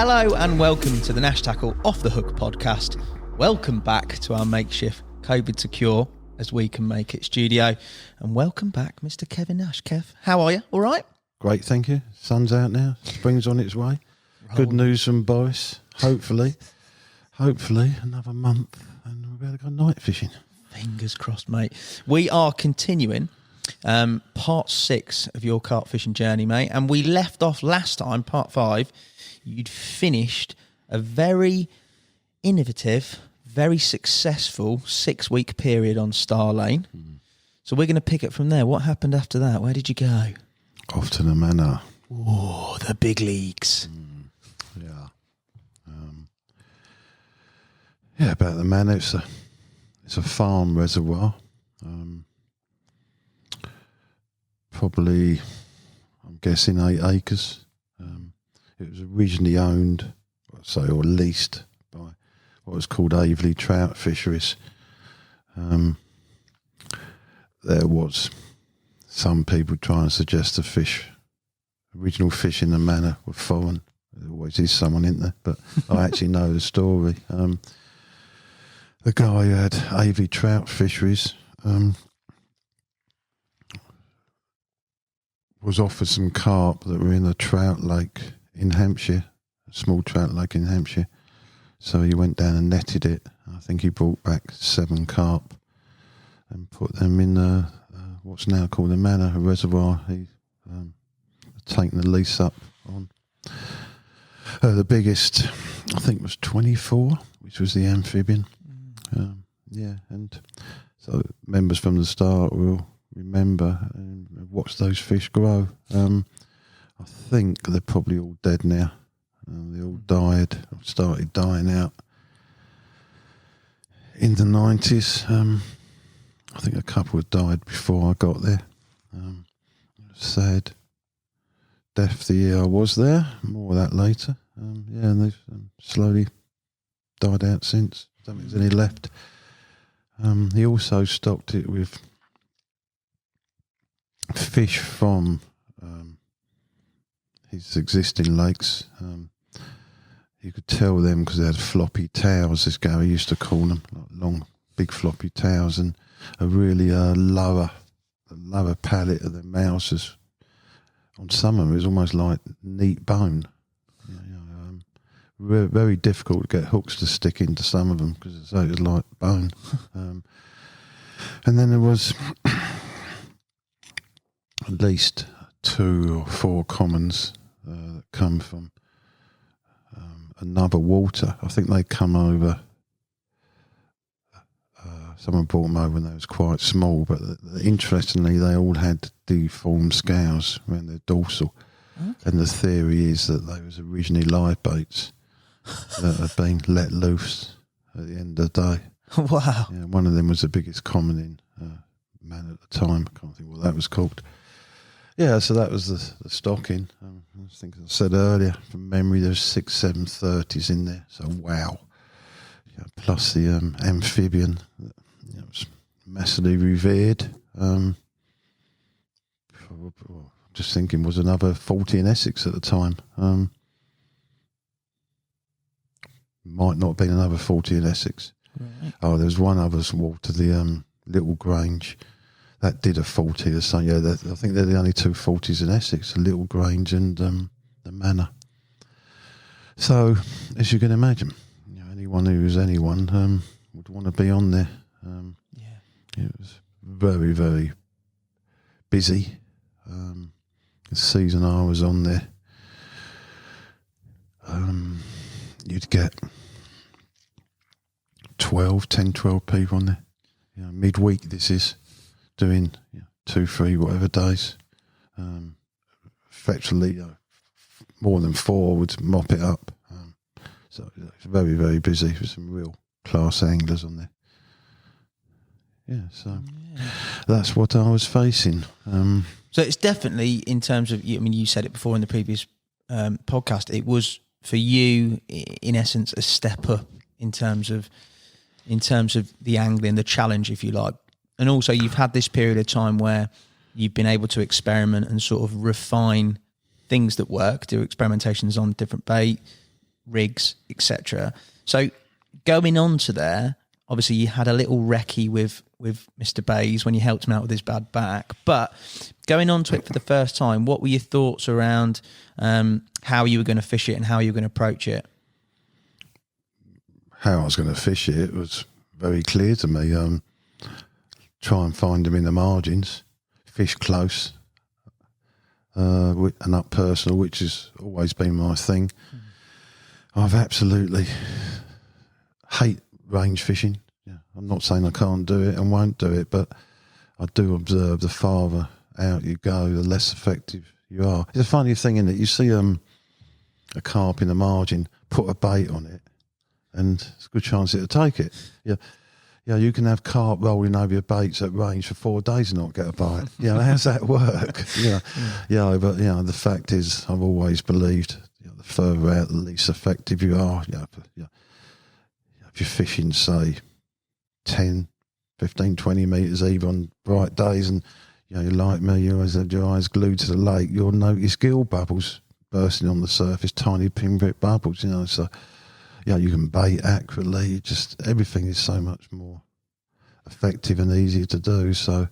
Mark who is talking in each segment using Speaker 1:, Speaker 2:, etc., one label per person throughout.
Speaker 1: Hello and welcome to the Nash Tackle Off the Hook podcast. Welcome back to our makeshift COVID secure as we can make it studio. And welcome back, Mr. Kevin Nash. Kev, how are you? All right?
Speaker 2: Great, thank you. Sun's out now. Spring's on its way. Good news from Boris. Hopefully another month and we'll be able to go night fishing.
Speaker 1: Fingers crossed, mate. We are continuing part 6 of your carp fishing journey, mate. And we left off last time, part 5. You'd finished a very innovative, very successful 6-week period on Star Lane. So we're going to pick it from there. What happened after that? Where did you go?
Speaker 2: Off to the Manor.
Speaker 1: Oh, the big leagues.
Speaker 2: Yeah. About the Manor. It's a farm reservoir. Probably, I'm guessing 8 acres. It was originally owned, or leased by what was called Aveley Trout Fisheries. There was some people trying to suggest the original fish in the Manor were foreign. There always is someone in there, but I actually know the story. The guy who had Aveley Trout Fisheries was offered some carp that were in a trout lake in Hampshire, a small trout lake in Hampshire. So he went down and netted it. I think he brought back 7 carp and put them in what's now called the Manor, a reservoir he had taken the lease up on. The biggest, I think, was 24, which was the amphibian. And so members from the start will remember and watch those fish grow. I think they're probably all dead now. They all started dying out in the 90s. I think a couple had died before I got there. Sad death the year I was there. More of that later. And they've slowly died out since. I don't think there's any left. He also stocked it with fish from his existing lakes. You could tell them because they had floppy tails, this guy used to call them, like long, big floppy tails, and a really lower palate of the mouths. Was, on some of them, it was almost like neat bone. Very difficult to get hooks to stick into some of them because it was like bone. And then there was at least 2 or 4 commons that come from another water. I think they come over. Someone brought them over when they was quite small, but interestingly, they all had deformed scales around their dorsal. Okay. And the theory is that they was originally live baits that had been let loose at the end of the day.
Speaker 1: Wow.
Speaker 2: Yeah, one of them was the biggest common in Man at the time. I can't think what that was called. Yeah, so that was the stocking. I think I said earlier, from memory, there's 6, 7 30s in there. So wow. Yeah, plus the amphibian that was massively revered. Just thinking was another 40 in Essex at the time. Might not have been another 40 in Essex. Right. Oh, there was one other water, the Little Grange. That did a 40 or something. Yeah, I think they're the only 2 40s in Essex, the Little Grange and the Manor. So, as you can imagine, anyone who was anyone would want to be on there. It was very, very busy. The season I was on there, you'd get 10, 12 people on there. Midweek this is. Doing 2, 3, whatever days. Effectively, more than 4 would mop it up. So it's very, very busy with some real class anglers on there. That's what I was facing.
Speaker 1: So it's definitely in terms of, you said it before in the previous podcast, it was for you, in essence, a step up in terms of the angling, the challenge, if you like. And also you've had this period of time where you've been able to experiment and sort of refine things that work, do experimentations on different bait, rigs, etc. So going on to there, obviously you had a little recce with Mr. Bays when you helped him out with his bad back. But going on to it for the first time, what were your thoughts around how you were going to fish it and how you were going to approach it?
Speaker 2: How I was going to fish it was very clear to me. Try and find them in the margins, fish close, and up personal, which has always been my thing. I've absolutely hate range fishing. Yeah, I'm not saying I can't do it and won't do it, but I do observe the farther out you go, the less effective you are. It's a funny thing, isn't it? You see a carp in the margin, put a bait on it, and it's a good chance it'll take it. Yeah, you can have carp rolling over your baits at range for 4 days and not get a bite. How's that work? But the fact is, I've always believed the further out, the least effective you are. If you're fishing, say, 10, 15, 20 metres even on bright days, and you're like me, you always have your eyes glued to the lake, you'll notice gill bubbles bursting on the surface, tiny pinprick bubbles, so you can bait accurately. Just everything is so much more effective and easier to do. So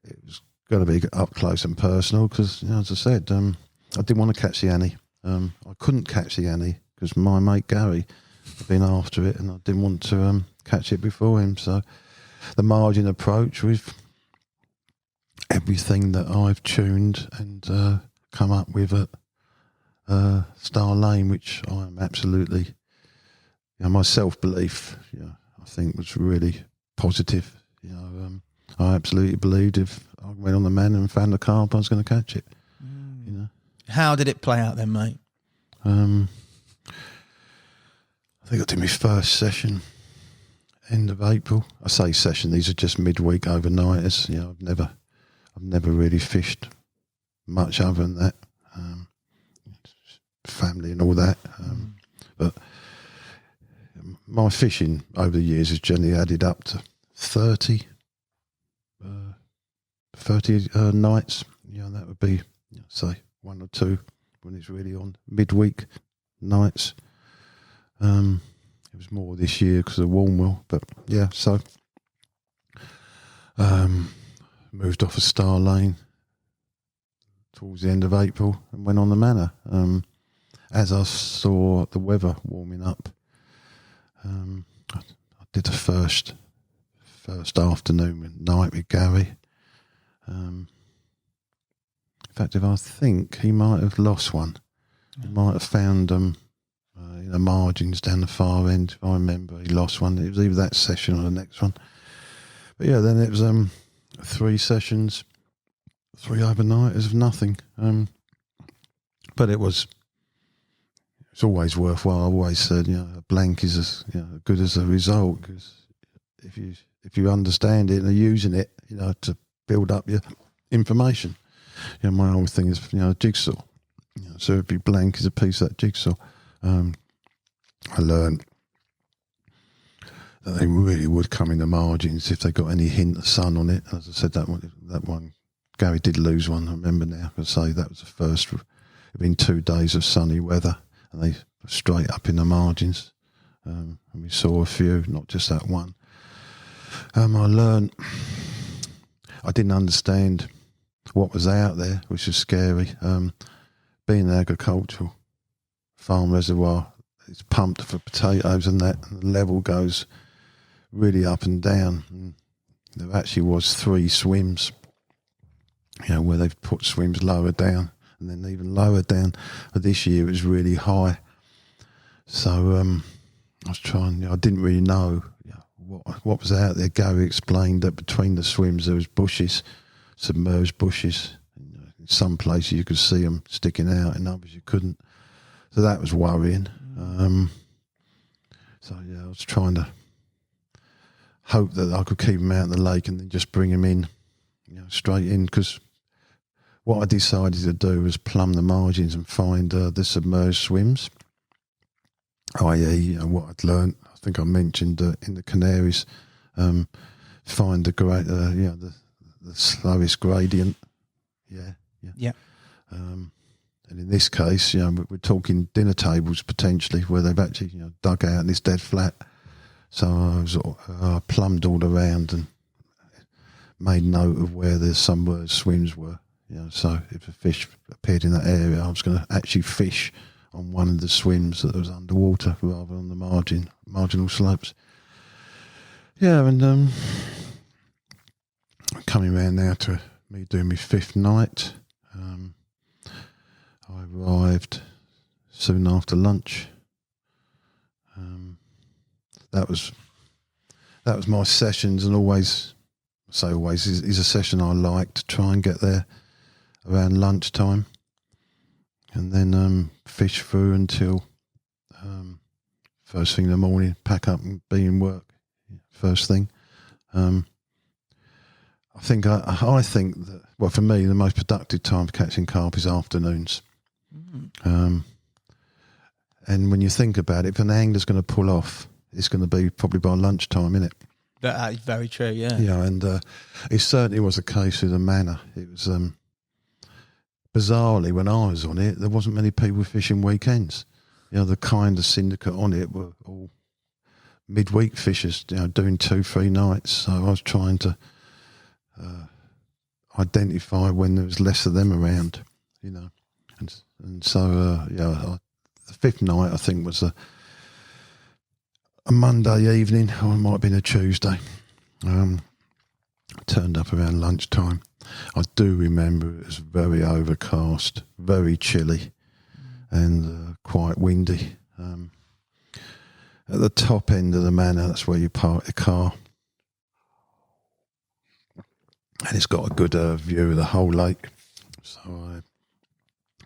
Speaker 2: it was going to be up close and personal because, as I said, I didn't want to catch the Annie. I couldn't catch the Annie because my mate Gary had been after it and I didn't want to catch it before him. So the margin approach with everything that I've tuned and come up with at Star Lane, which I am absolutely... my self-belief, I think was really positive. I absolutely believed if I went on the man and found a carp, I was going to catch it.
Speaker 1: How did it play out then, mate?
Speaker 2: I think I did my first session end of April. I say session; these are just midweek overnighters. I've never really fished much other than that. Family and all that, but. My fishing over the years has generally added up to 30 nights. That would be, say, 1 or 2 when it's really on midweek nights. It was more this year because of Warmwell, but so moved off of Star Lane towards the end of April and went on the Manor. As I saw the weather warming up, I did the first afternoon and night with Gary. In fact, I think he might have lost one. He might have found them in the margins down the far end. If I remember, he lost one. It was either that session or the next one. But then it was 3 sessions, 3 overnighters of nothing. But it's always worthwhile. I've always said, a blank is as good as a result, because if you understand it and are using it, to build up your information. My whole thing is, jigsaw. So every blank is a piece of that jigsaw. I learned that they really would come in the margins if they got any hint of sun on it. As I said, that one, Gary did lose one. I remember now. I say that was the first. It'd been 2 days of sunny weather. And they were straight up in the margins. And we saw a few, not just that one. I learned, I didn't understand what was out there, which was scary. Being an agricultural farm reservoir, it's pumped for potatoes and that, and the level goes really up and down. And there actually was 3 swims, where they've put swims lower down. And then even lower down. But this year it was really high. So I was trying, I didn't really know what was out there. Gary explained that between the swims there was bushes, submerged bushes. In some places you could see them sticking out, in others you couldn't. So that was worrying. I was trying to hope that I could keep them out in the lake and then just bring them in, straight in, because what I decided to do was plumb the margins and find the submerged swims, i.e., what I'd learnt. I think I mentioned in the Canaries, find the slowest gradient. Yeah. And in this case, we're talking dinner tables potentially where they've actually, dug out and it's dead flat. So I plumbed all around and made note of where the submerged swims were. So if a fish appeared in that area, I was going to actually fish on one of the swims that was underwater rather than the marginal slopes. Yeah, and coming around now to me doing my 5th night. I arrived soon after lunch. That was my sessions, and always is a session I like to try and get there around lunchtime, and then fish through until first thing in the morning, pack up and be in work first thing. I think that, well, for me, the most productive time for catching carp is afternoons. And when you think about it, if an angler's going to pull off, it's going to be probably by lunchtime, isn't it?
Speaker 1: That is very true, yeah.
Speaker 2: Yeah, and it certainly was a case with the Manor. It was, bizarrely, when I was on it, there wasn't many people fishing weekends. The kind of syndicate on it were all midweek fishers, doing 2-3 nights. So I was trying to identify when there was less of them around, And so, the 5th night, I think, was a Monday evening, or it might have been a Tuesday. Turned up around lunchtime. I do remember it was very overcast, very chilly, and quite windy. At the top end of the Manor, that's where you park your car. And it's got a good view of the whole lake. So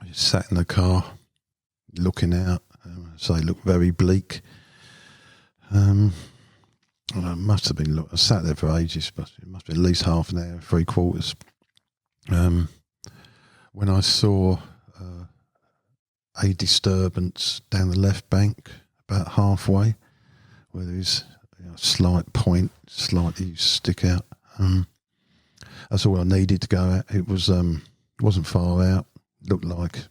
Speaker 2: I just sat in the car, looking out. So it looked very bleak. I must have been. I sat there for ages, but it must be at least half an hour, 3/4. When I saw a disturbance down the left bank, about halfway, where there's a slight point, slightly stick out. That's all I needed to go at. It wasn't far out. Looked like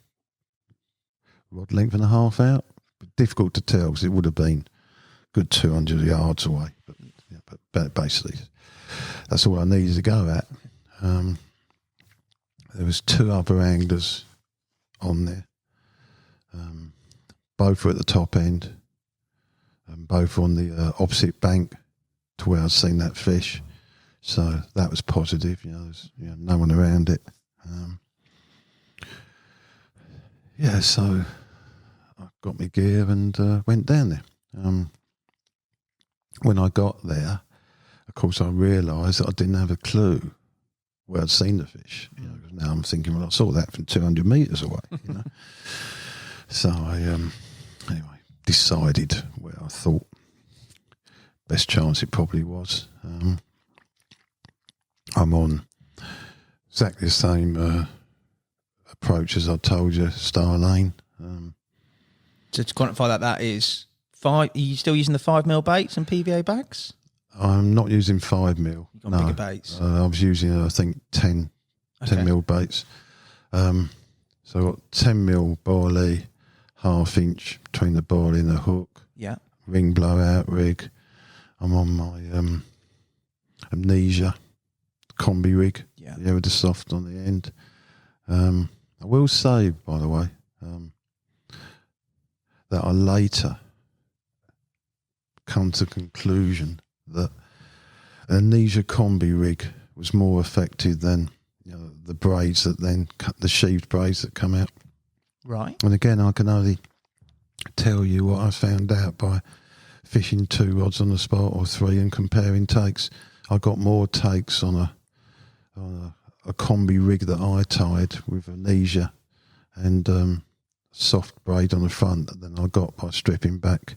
Speaker 2: rod length and a half out. But difficult to tell because it would have been good 200 yards away. But basically, that's all I needed to go at. There was 2 other anglers on there. Both were at the top end, and both on the opposite bank to where I'd seen that fish. So that was positive. There's no one around it. So I got my gear and went down there. When I got there, of course, I realised that I didn't have a clue where I'd seen the fish. Now I'm thinking, well, I saw that from 200 metres away. So I anyway decided where I thought best chance it probably was. I'm on exactly the same approach as I told you, Star Lane.
Speaker 1: To quantify that is 5. Are you still using the 5mm baits and PVA bags?
Speaker 2: I'm not using 5mm.
Speaker 1: You've got bigger baits.
Speaker 2: I was using, I think, 10mm baits. So I've got 10mm Borley, 1/2 inch between the Borley and the hook.
Speaker 1: Yeah.
Speaker 2: Ring blowout rig. I'm on my Amnesia combi rig.
Speaker 1: Yeah.
Speaker 2: With the soft on the end. I will say, by the way, that I later come to the conclusion that an Amnesia combi rig was more effective than the braids that then cut, the sheathed braids that come out.
Speaker 1: Right.
Speaker 2: And again, I can only tell you what I found out by fishing 2 rods on the spot or 3 and comparing takes. I got more takes on a combi rig that I tied with Amnesia and soft braid on the front than I got by stripping back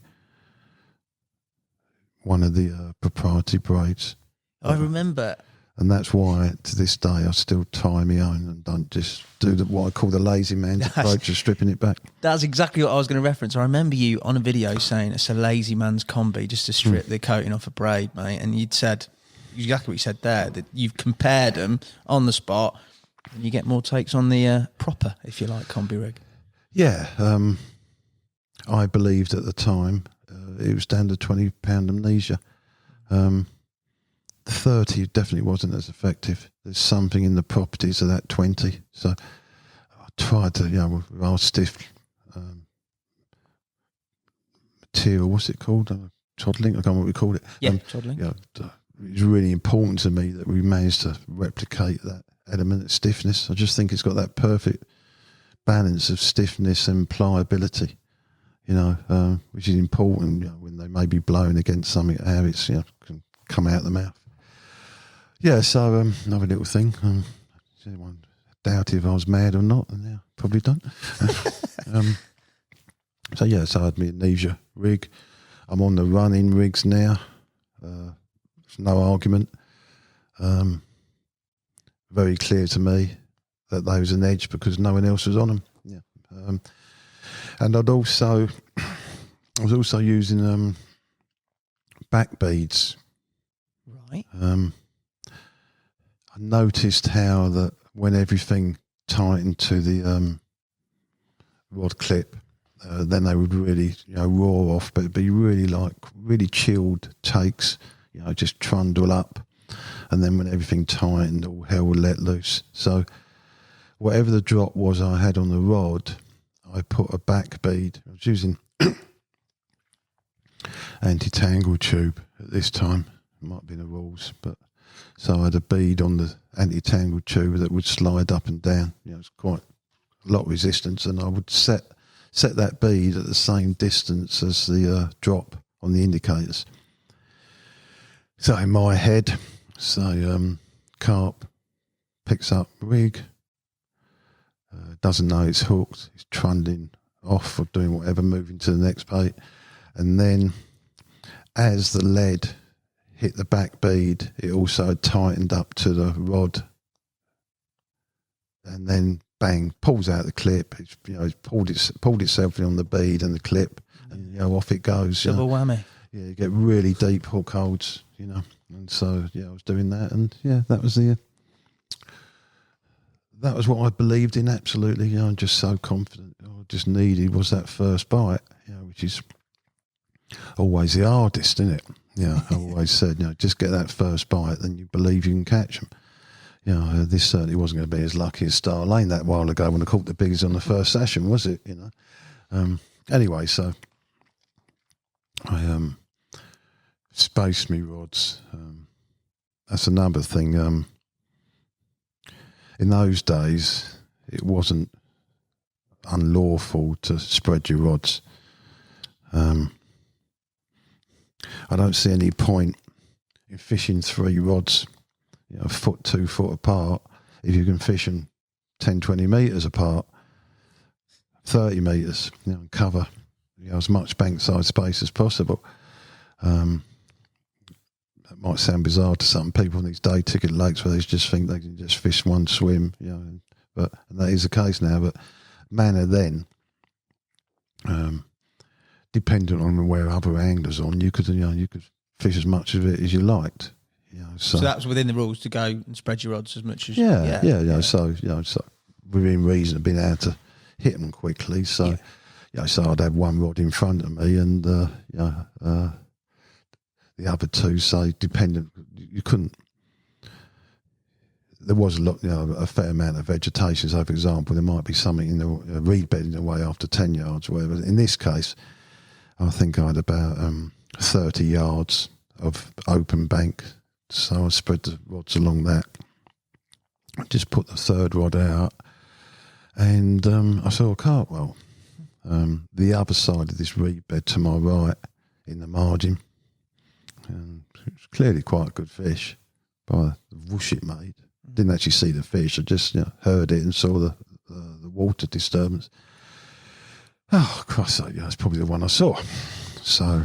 Speaker 2: one of the proprietary braids.
Speaker 1: I remember.
Speaker 2: And that's why, to this day, I still tie my own and don't just do what I call the lazy man's approach of stripping it back.
Speaker 1: That's exactly what I was going to reference. I remember you on a video saying it's a lazy man's combi just to strip the coating off a braid, mate. And you'd said exactly what you said there, that you've compared them on the spot and you get more takes on the proper, if you like, combi rig.
Speaker 2: Yeah, I believed at the time it was down to £20 amnesia. The 30 definitely wasn't as effective. There's something in the properties of that 20. So I tried to, with our stiff material, what's it called? Toddling? I can't remember what we called it.
Speaker 1: Yeah, toddling.
Speaker 2: It was really important to me that we managed to replicate that element of stiffness. I just think it's got that perfect balance of stiffness and pliability, which is important, when they may be blowing against something, how it's, can come out the mouth. Yeah, so another little thing. Anyone doubted if I was mad or not, and now probably don't. So I had my amnesia rig. I'm on the running rigs now. There's no argument. Very clear to me that they was an edge because no one else was on them. Yeah. And I was also using back beads.
Speaker 1: Right.
Speaker 2: I noticed how that when everything tightened to the rod clip, then they would really, roar off, but it'd be really chilled takes, just trundle up. And then when everything tightened, all hell would let loose. So whatever the drop was I had on the rod, I put a back bead. I was using anti-tangle tube at this time. It might be in the rules, but so I had a bead on the anti-tangle tube that would slide up and down. It's quite a lot of resistance, and I would set that bead at the same distance as the drop on the indicators. So in my head, carp picks up rig, doesn't know it's hooked, it's trundling off or doing whatever, moving to the next bait, and then as the lead hit the back bead, it also tightened up to the rod, and then bang, pulls out the clip. It's pulled itself in on the bead and the clip, and off it goes.
Speaker 1: Double whammy.
Speaker 2: Yeah, you get really deep hook holds, and so I was doing that, and that was what I believed in absolutely. I'm just so confident. All I just needed was that first bite, which is always the hardest, isn't it? I always said, just get that first bite, then you believe you can catch them. This certainly wasn't going to be as lucky as Star Lane that while ago when I caught the biggies on the first session, was it? Anyway, so I spaced me rods. That's another thing. In those days, it wasn't unlawful to spread your rods. I don't see any point in fishing 3 rods, a foot, 2 foot apart, if you can fish them 10, 20 metres apart, 30 metres, and cover as much bankside space as possible. That might sound bizarre to some people in these day ticket lakes where they just think they can just fish one swim, and that is the case now. But Manor then, dependent on where other anglers on, you could fish as much of it as you liked. So
Speaker 1: that was within the rules to go and spread your rods as much as
Speaker 2: So within reason of being able to hit them quickly. So so I'd have one rod in front of me, and the other two, say, dependent. You couldn't. There was a fair amount of vegetation. So, for example, there might be something in the reed bed in the way after 10 yards or whatever. In this case, I think I had about 30 yards of open bank. So I spread the rods along that. I just put the third rod out, and I saw a carp well. The other side of this reed bed to my right, in the margin, and it was clearly quite a good fish by the whoosh it made. Didn't actually see the fish. I just heard it and saw the water disturbance. Oh, Christ, that's probably the one I saw. So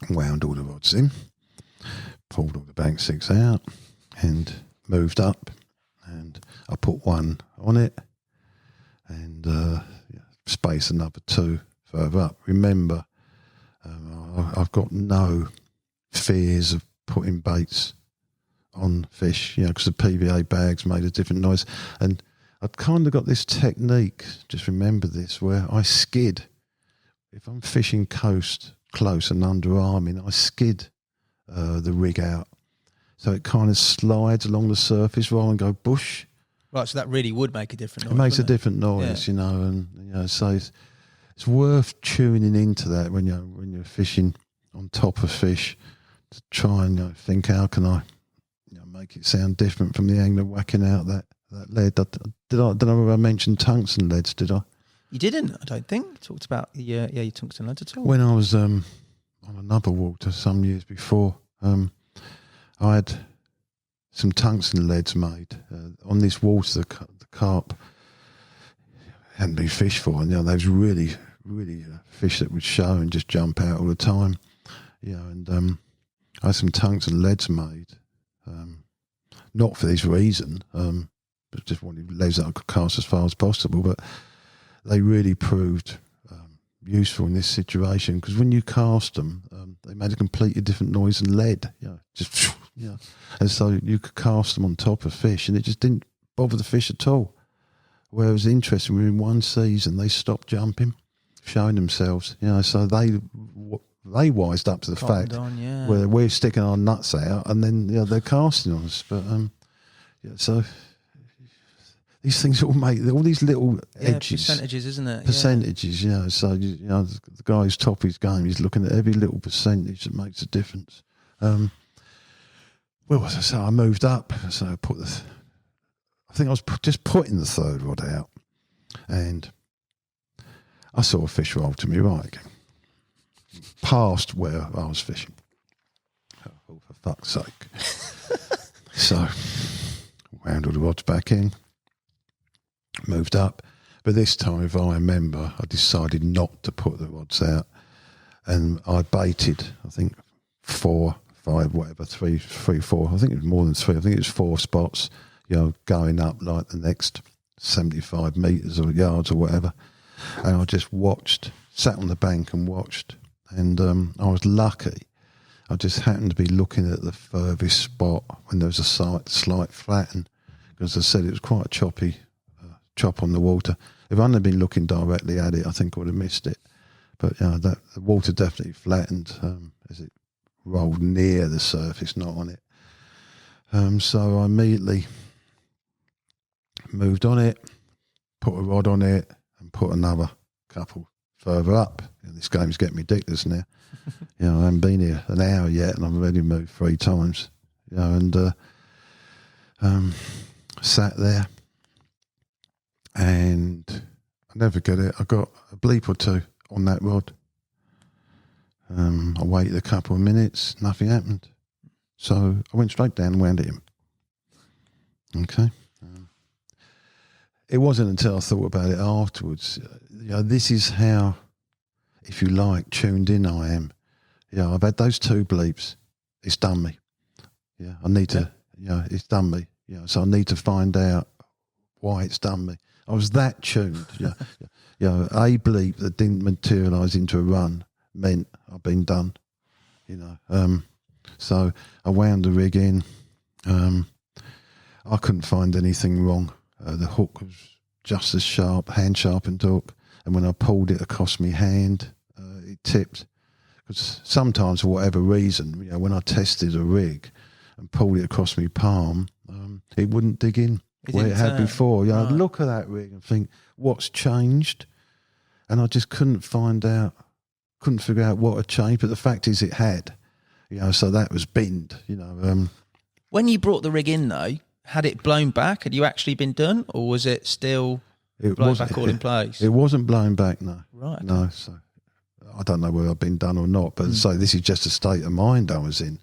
Speaker 2: wound all the rods in, pulled all the bank six out, and moved up, and I put one on it, and space another 2 further up. Remember, I've got no fears of putting baits on fish, because the PVA bags made a different noise, and I'd kind of got this technique, just remember this, where I skid. If I'm fishing coast close and underarming, I skid the rig out. So it kind of slides along the surface rather than go bush.
Speaker 1: Right, so that really would make a different noise.
Speaker 2: It makes a different noise,
Speaker 1: Yeah.
Speaker 2: and so it's worth tuning into that when you're fishing on top of fish to try and think, how can I make it sound different from the angler whacking out that lead. I don't know if I mentioned tungsten leads, did I?
Speaker 1: You didn't, I don't think. You talked about your tungsten leads at all.
Speaker 2: When I was on another water some years before, I had some tungsten leads made on this water. The carp hadn't been fished for, and they was really fish that would show and just jump out all the time. And I had some tungsten leads made, not for this reason, but just wanted leads that I could cast as far as possible. But they really proved useful in this situation, because when you cast them, they made a completely different noise than lead. And so you could cast them on top of fish, and it just didn't bother the fish at all. Where it was interesting, we were in one season, they stopped jumping, showing themselves. So they wised up to the fact where we're sticking our nuts out, and then they're casting on us. But so these things all make all these little edges,
Speaker 1: percentages, isn't it?
Speaker 2: Percentages, So the guy who's top of his game, he's looking at every little percentage that makes a difference. So I moved up. So I think I was just putting the third rod out, and I saw a fish roll to me right again, past where I was fishing. Oh, for fuck's sake. So wound all the rods back in, moved up. But this time, if I remember, I decided not to put the rods out, and I baited, I think, 4, 5, whatever, 3, 4. I think it was more than 3. I think it was 4 spots, going up like the next 75 metres or yards or whatever. And I just sat on the bank and watched. And I was lucky. I just happened to be looking at the furthest spot when there was a slight flatten. Because as I said, it was quite a choppy chop on the water. If I hadn't been looking directly at it, I think I would have missed it. But the water definitely flattened as it rolled near the surface, not on it. So I immediately moved on it, put a rod on it, and put another couple further up. This game's getting ridiculous now. I haven't been here an hour yet, and I've already moved 3 times. And sat there, and I never get it. I got a bleep or two on that rod. I waited a couple of minutes, nothing happened. So I went straight down and wound it in. Okay. It wasn't until I thought about it afterwards. This is how, if you like, tuned in I am. I've had those 2 bleeps. It's done me. I need to, it's done me. So I need to find out why it's done me. I was that tuned. A bleep that didn't materialise into a run meant I've been done. So I wound the rig in. I couldn't find anything wrong. The hook was just as sharp, hand sharpened hook, and when I pulled it across my hand, it tipped. Because sometimes, for whatever reason, when I tested a rig and pulled it across my palm, it wouldn't dig in where it had before. I'd look at that rig and think, what's changed? And I just couldn't figure out what had changed. But the fact is, it had. So that was binned.
Speaker 1: When you brought the rig in, though, had it blown back? Had you actually been done, or was it still blown back all in place?
Speaker 2: It wasn't blown back, no.
Speaker 1: Right.
Speaker 2: No, so I don't know whether I've been done or not, but so this is just a state of mind I was in.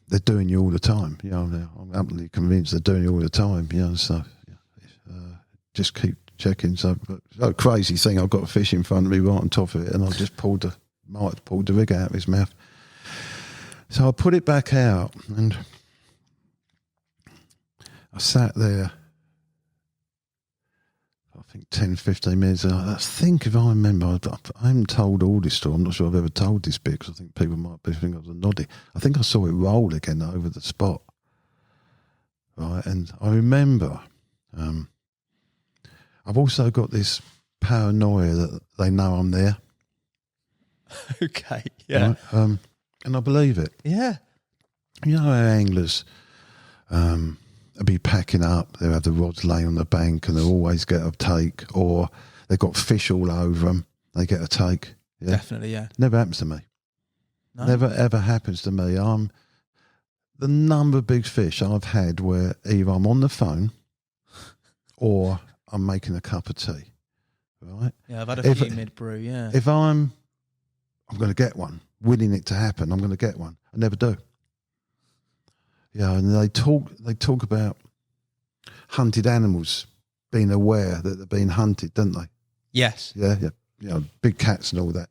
Speaker 2: They're doing you all the time. I'm absolutely convinced they're doing you all the time. So just keep checking. So, crazy thing, I've got a fish in front of me right on top of it, and I just might have pulled the rig out of his mouth. So I put it back out, and I sat there, I think 10, 15 minutes. And I think, if I remember, I haven't told all this story. I'm not sure I've ever told this bit, because I think people might think I was a noddy. I think I saw it roll again over the spot. right? And I remember I've also got this paranoia that they know I'm there.
Speaker 1: Okay, yeah.
Speaker 2: Right? And I believe it.
Speaker 1: Yeah.
Speaker 2: You know how anglers they'll be packing up, they'll have the rods laying on the bank and they'll always get a take, or they've got fish all over them, they get a take. Yeah?
Speaker 1: Definitely, yeah.
Speaker 2: Never happens to me.
Speaker 1: No.
Speaker 2: Never ever happens to me. The number of big fish I've had where either I'm on the phone or I'm making a cup of tea. Right?
Speaker 1: Yeah, I've had a few mid-brew, yeah.
Speaker 2: If I'm going to get one, willing it to happen, I'm going to get one. I never do. Yeah, and they talk about hunted animals being aware that they're being hunted, don't they?
Speaker 1: Yes.
Speaker 2: Yeah, yeah. You know, big cats and all that.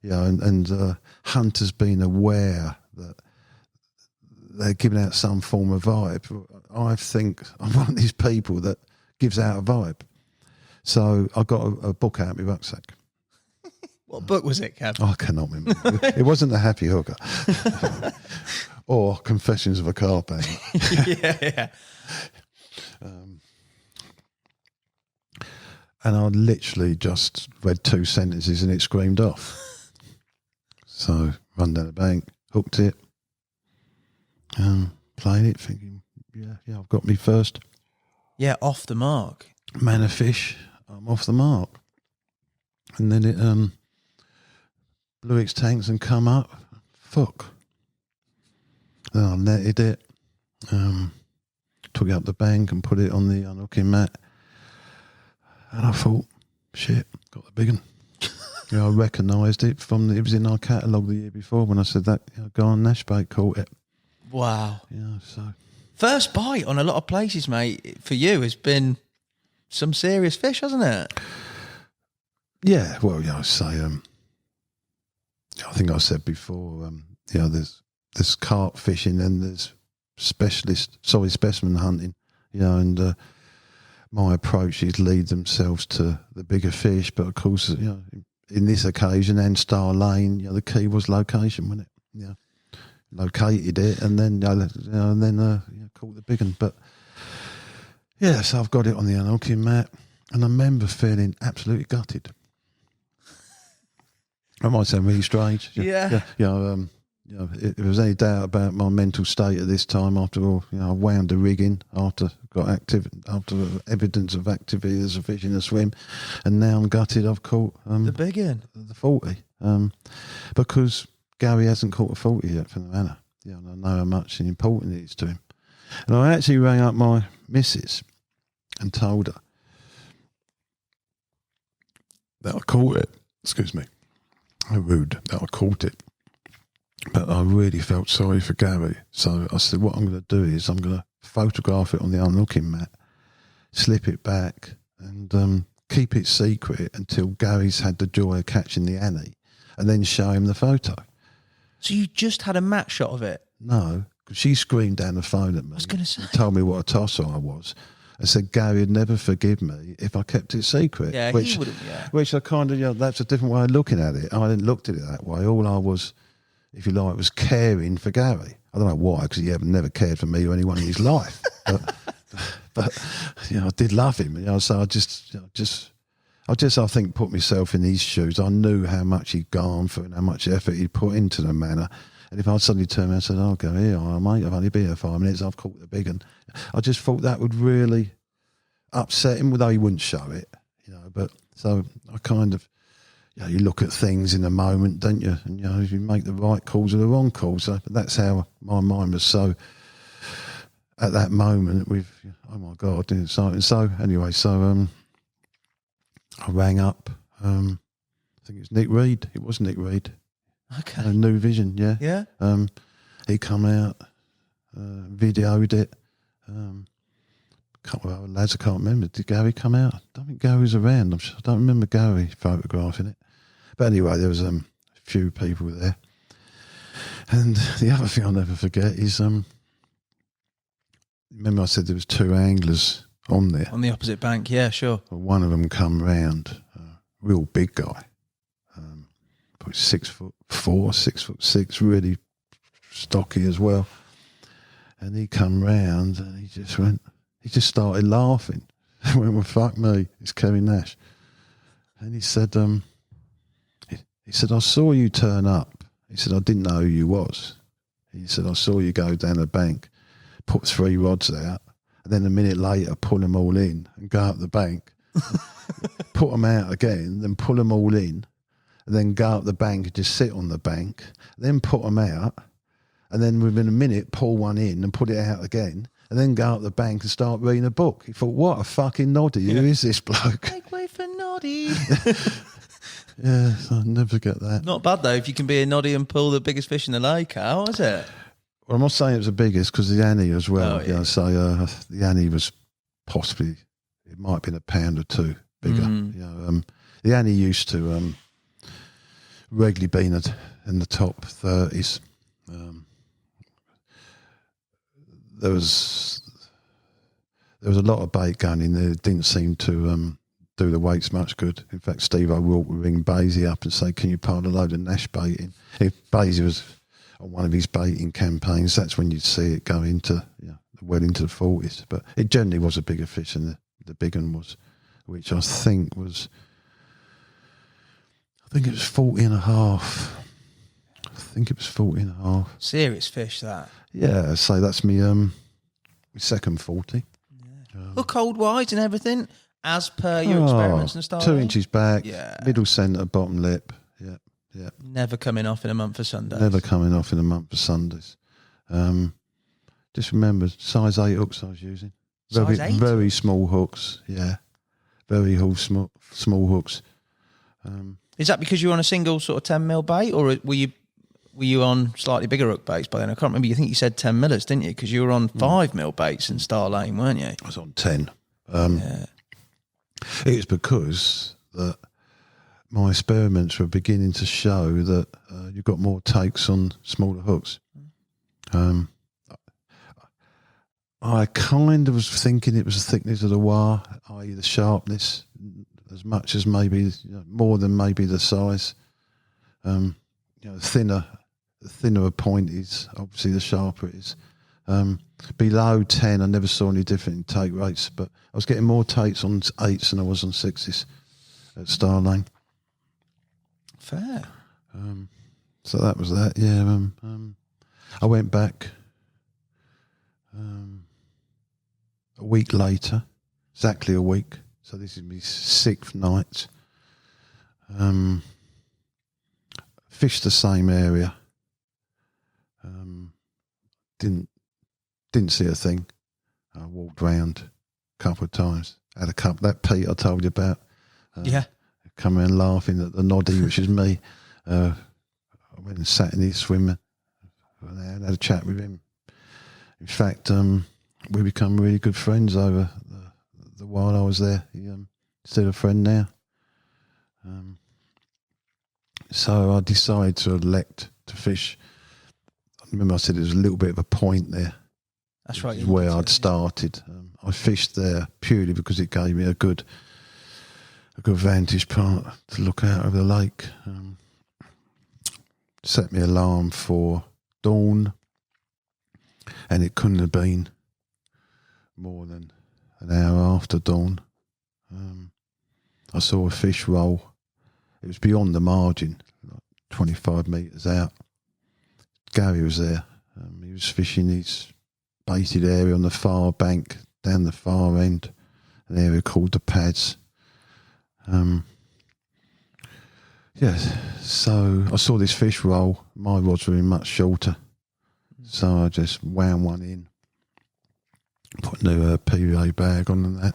Speaker 2: Yeah, and hunters being aware that they're giving out some form of vibe. I think I'm one of these people that gives out a vibe. So I got a book out of my rucksack.
Speaker 1: What book was it, Kev?
Speaker 2: I cannot remember. It wasn't The Happy Hooker. Or Confessions of a Carp Angler.
Speaker 1: Yeah.
Speaker 2: And I literally just read 2 sentences and it screamed off. So run down the bank, hooked it, played it, thinking, yeah, I've got me first.
Speaker 1: Yeah, off the mark.
Speaker 2: Man of fish, I'm off the mark. And then it blew its tanks and come up. Fuck. Then I netted it, took it up the bank and put it on the unhooking mat. And I thought, shit, got the big one. I recognised it it was in our catalogue the year before when I said that guy on Nash bait caught it.
Speaker 1: Wow.
Speaker 2: Yeah, so.
Speaker 1: First bite on a lot of places, mate, for you has been some serious fish, hasn't it?
Speaker 2: Yeah, well, I say, I think I said before, there's carp fishing and there's specimen hunting, and my approach is lead themselves to the bigger fish, but of course, in this occasion and Star Lane, the key was location, wasn't it? Yeah, located it and then caught the big one. But yeah, so I've got it on the unhooking mat, and I remember feeling absolutely gutted. That might sound really strange.
Speaker 1: Yeah.
Speaker 2: If there was any doubt about my mental state at this time, after all, I wound the rigging after evidence of activity as a fish in a swim, and now I'm gutted. I've caught
Speaker 1: the big one,
Speaker 2: the 40, because Gary hasn't caught a 40 yet from the Manor. Yeah, and I know how much and important it is to him. And I actually rang up my missus and told her that I caught it. Excuse me. How rude that I caught it. But I really felt sorry for Gary. So I said, what I'm going to do is I'm going to photograph it on the unhooking mat, slip it back, and keep it secret until Gary's had the joy of catching the Annie, and then show him the photo.
Speaker 1: So you just had a mat shot of it?
Speaker 2: No, because she screamed down the phone at me.
Speaker 1: I was going to say.
Speaker 2: And told me what a tosser I was. And said Gary would never forgive me if I kept it secret.
Speaker 1: Yeah, he wouldn't, yeah.
Speaker 2: Which I kind of, that's a different way of looking at it. I didn't look at it that way. All I was, if you like, was caring for Gary. I don't know why, because he never cared for me or anyone in his life. But I did love him. So I think, put myself in his shoes. I knew how much he'd gone for and how much effort he'd put into the Manor. And if I'd suddenly turn around and said, "Oh, go here, mate, I've only been here 5 minutes, I've caught the big one," I just thought that would really upset him, although he wouldn't show it, But so I kind of, you look at things in a moment, don't you? And you make the right calls or the wrong calls. So that's how my mind was. So at that moment, oh my God, so anyway, I rang up. I think it was Nick Reed. It was Nick Reed.
Speaker 1: Okay.
Speaker 2: New Vision, yeah.
Speaker 1: Yeah.
Speaker 2: He come out, videoed it. Couple of other lads, I can't remember. Did Gary come out? I don't think Gary was around. I don't remember Gary photographing it. But anyway, there was a few people there. And the other thing I'll never forget is, remember I said there was 2 anglers on there.
Speaker 1: On the opposite bank, yeah, sure.
Speaker 2: Well, one of them come round, real big guy, probably 6'4", 6'6", really stocky as well. And he come round and he just started laughing. I went, well, fuck me, it's Kevin Nash. And he said, I saw you turn up. He said, I didn't know who you was. He said, I saw you go down the bank, put 3 rods out, and then a minute later pull them all in and go up the bank, put them out again, then pull them all in, and then go up the bank and just sit on the bank, then put them out, and then within a minute pull one in and put it out again, and then go up the bank and start reading a book. He thought, what a fucking noddy. Who is this bloke?
Speaker 1: Make way for Noddy.
Speaker 2: Yeah, I'll never forget that.
Speaker 1: Not bad, though, if you can be a Noddy and pull the biggest fish in the lake, how is it?
Speaker 2: Well, I'm not saying it was the biggest because the Annie as well.
Speaker 1: Oh, yeah.
Speaker 2: So the Annie was possibly, it might have been a pound or 2 bigger. The Annie used to regularly be in the top 30s. There was a lot of bait going in there. It didn't seem to do the weights much good. In fact, Steve O'Rourke would ring Basie up and say, can you pile a load of Nash bait in? If Basie was on one of his baiting campaigns, that's when you'd see it go into well into the 40s. But it generally was a bigger fish than the big one was, which I think it was 40 and a half. I think it was 40 and a half.
Speaker 1: Serious fish, that.
Speaker 2: Yeah, so that's me second 40.
Speaker 1: Hook hold wide and everything, as per your experiments and stuff.
Speaker 2: 2 inches back,
Speaker 1: Yeah.
Speaker 2: middle centre, bottom lip. Yeah.
Speaker 1: Never coming off in a month for Sundays.
Speaker 2: Never coming off in a month for Sundays. Just remember, size 8 hooks I was using.
Speaker 1: Size 8?
Speaker 2: Very small hooks, yeah. Very small hooks.
Speaker 1: Is that because you were on a single sort of 10mm bait, or were you on slightly bigger hook baits by then? I can't remember. You think you said 10 millers, didn't you? Because you were on 5mm baits in Star Lane, weren't you?
Speaker 2: I was on 10.
Speaker 1: Yeah.
Speaker 2: It's because that my experiments were beginning to show that you got more takes on smaller hooks. I kind of was thinking it was the thickness of the wire, i.e. the sharpness, as much as maybe more than maybe the size. The thinner a point is, obviously the sharper it is. Below 10, I never saw any different in take rates, but I was getting more takes on 8s than I was on 6s at Star Lane.
Speaker 1: Fair.
Speaker 2: So that was that, yeah. I went back a week later, exactly a week. So this is my 6th night. Fished the same area. Didn't see a thing. I walked round a couple of times. Had a couple. That Pete I told you about.
Speaker 1: Yeah.
Speaker 2: Come around laughing at the noddy, which is me. I went and sat in his swim and had a chat with him. In fact, we become really good friends over the while I was there. He's still a friend now. So I decided to elect to fish. I remember I said it was a little bit of a point there.
Speaker 1: That's right.
Speaker 2: Is where I'd started. I fished there purely because it gave me a good vantage point to look out over the lake. Set me alarm for dawn, and it couldn't have been more than an hour after dawn. I saw a fish roll. It was beyond the margin, like 25 metres out. Gary was there. He was fishing his baited area on the far bank, down the far end, an area called the Pads. So I saw this fish roll. My rods were much shorter, so I just wound one in, put a new PVA bag on and that,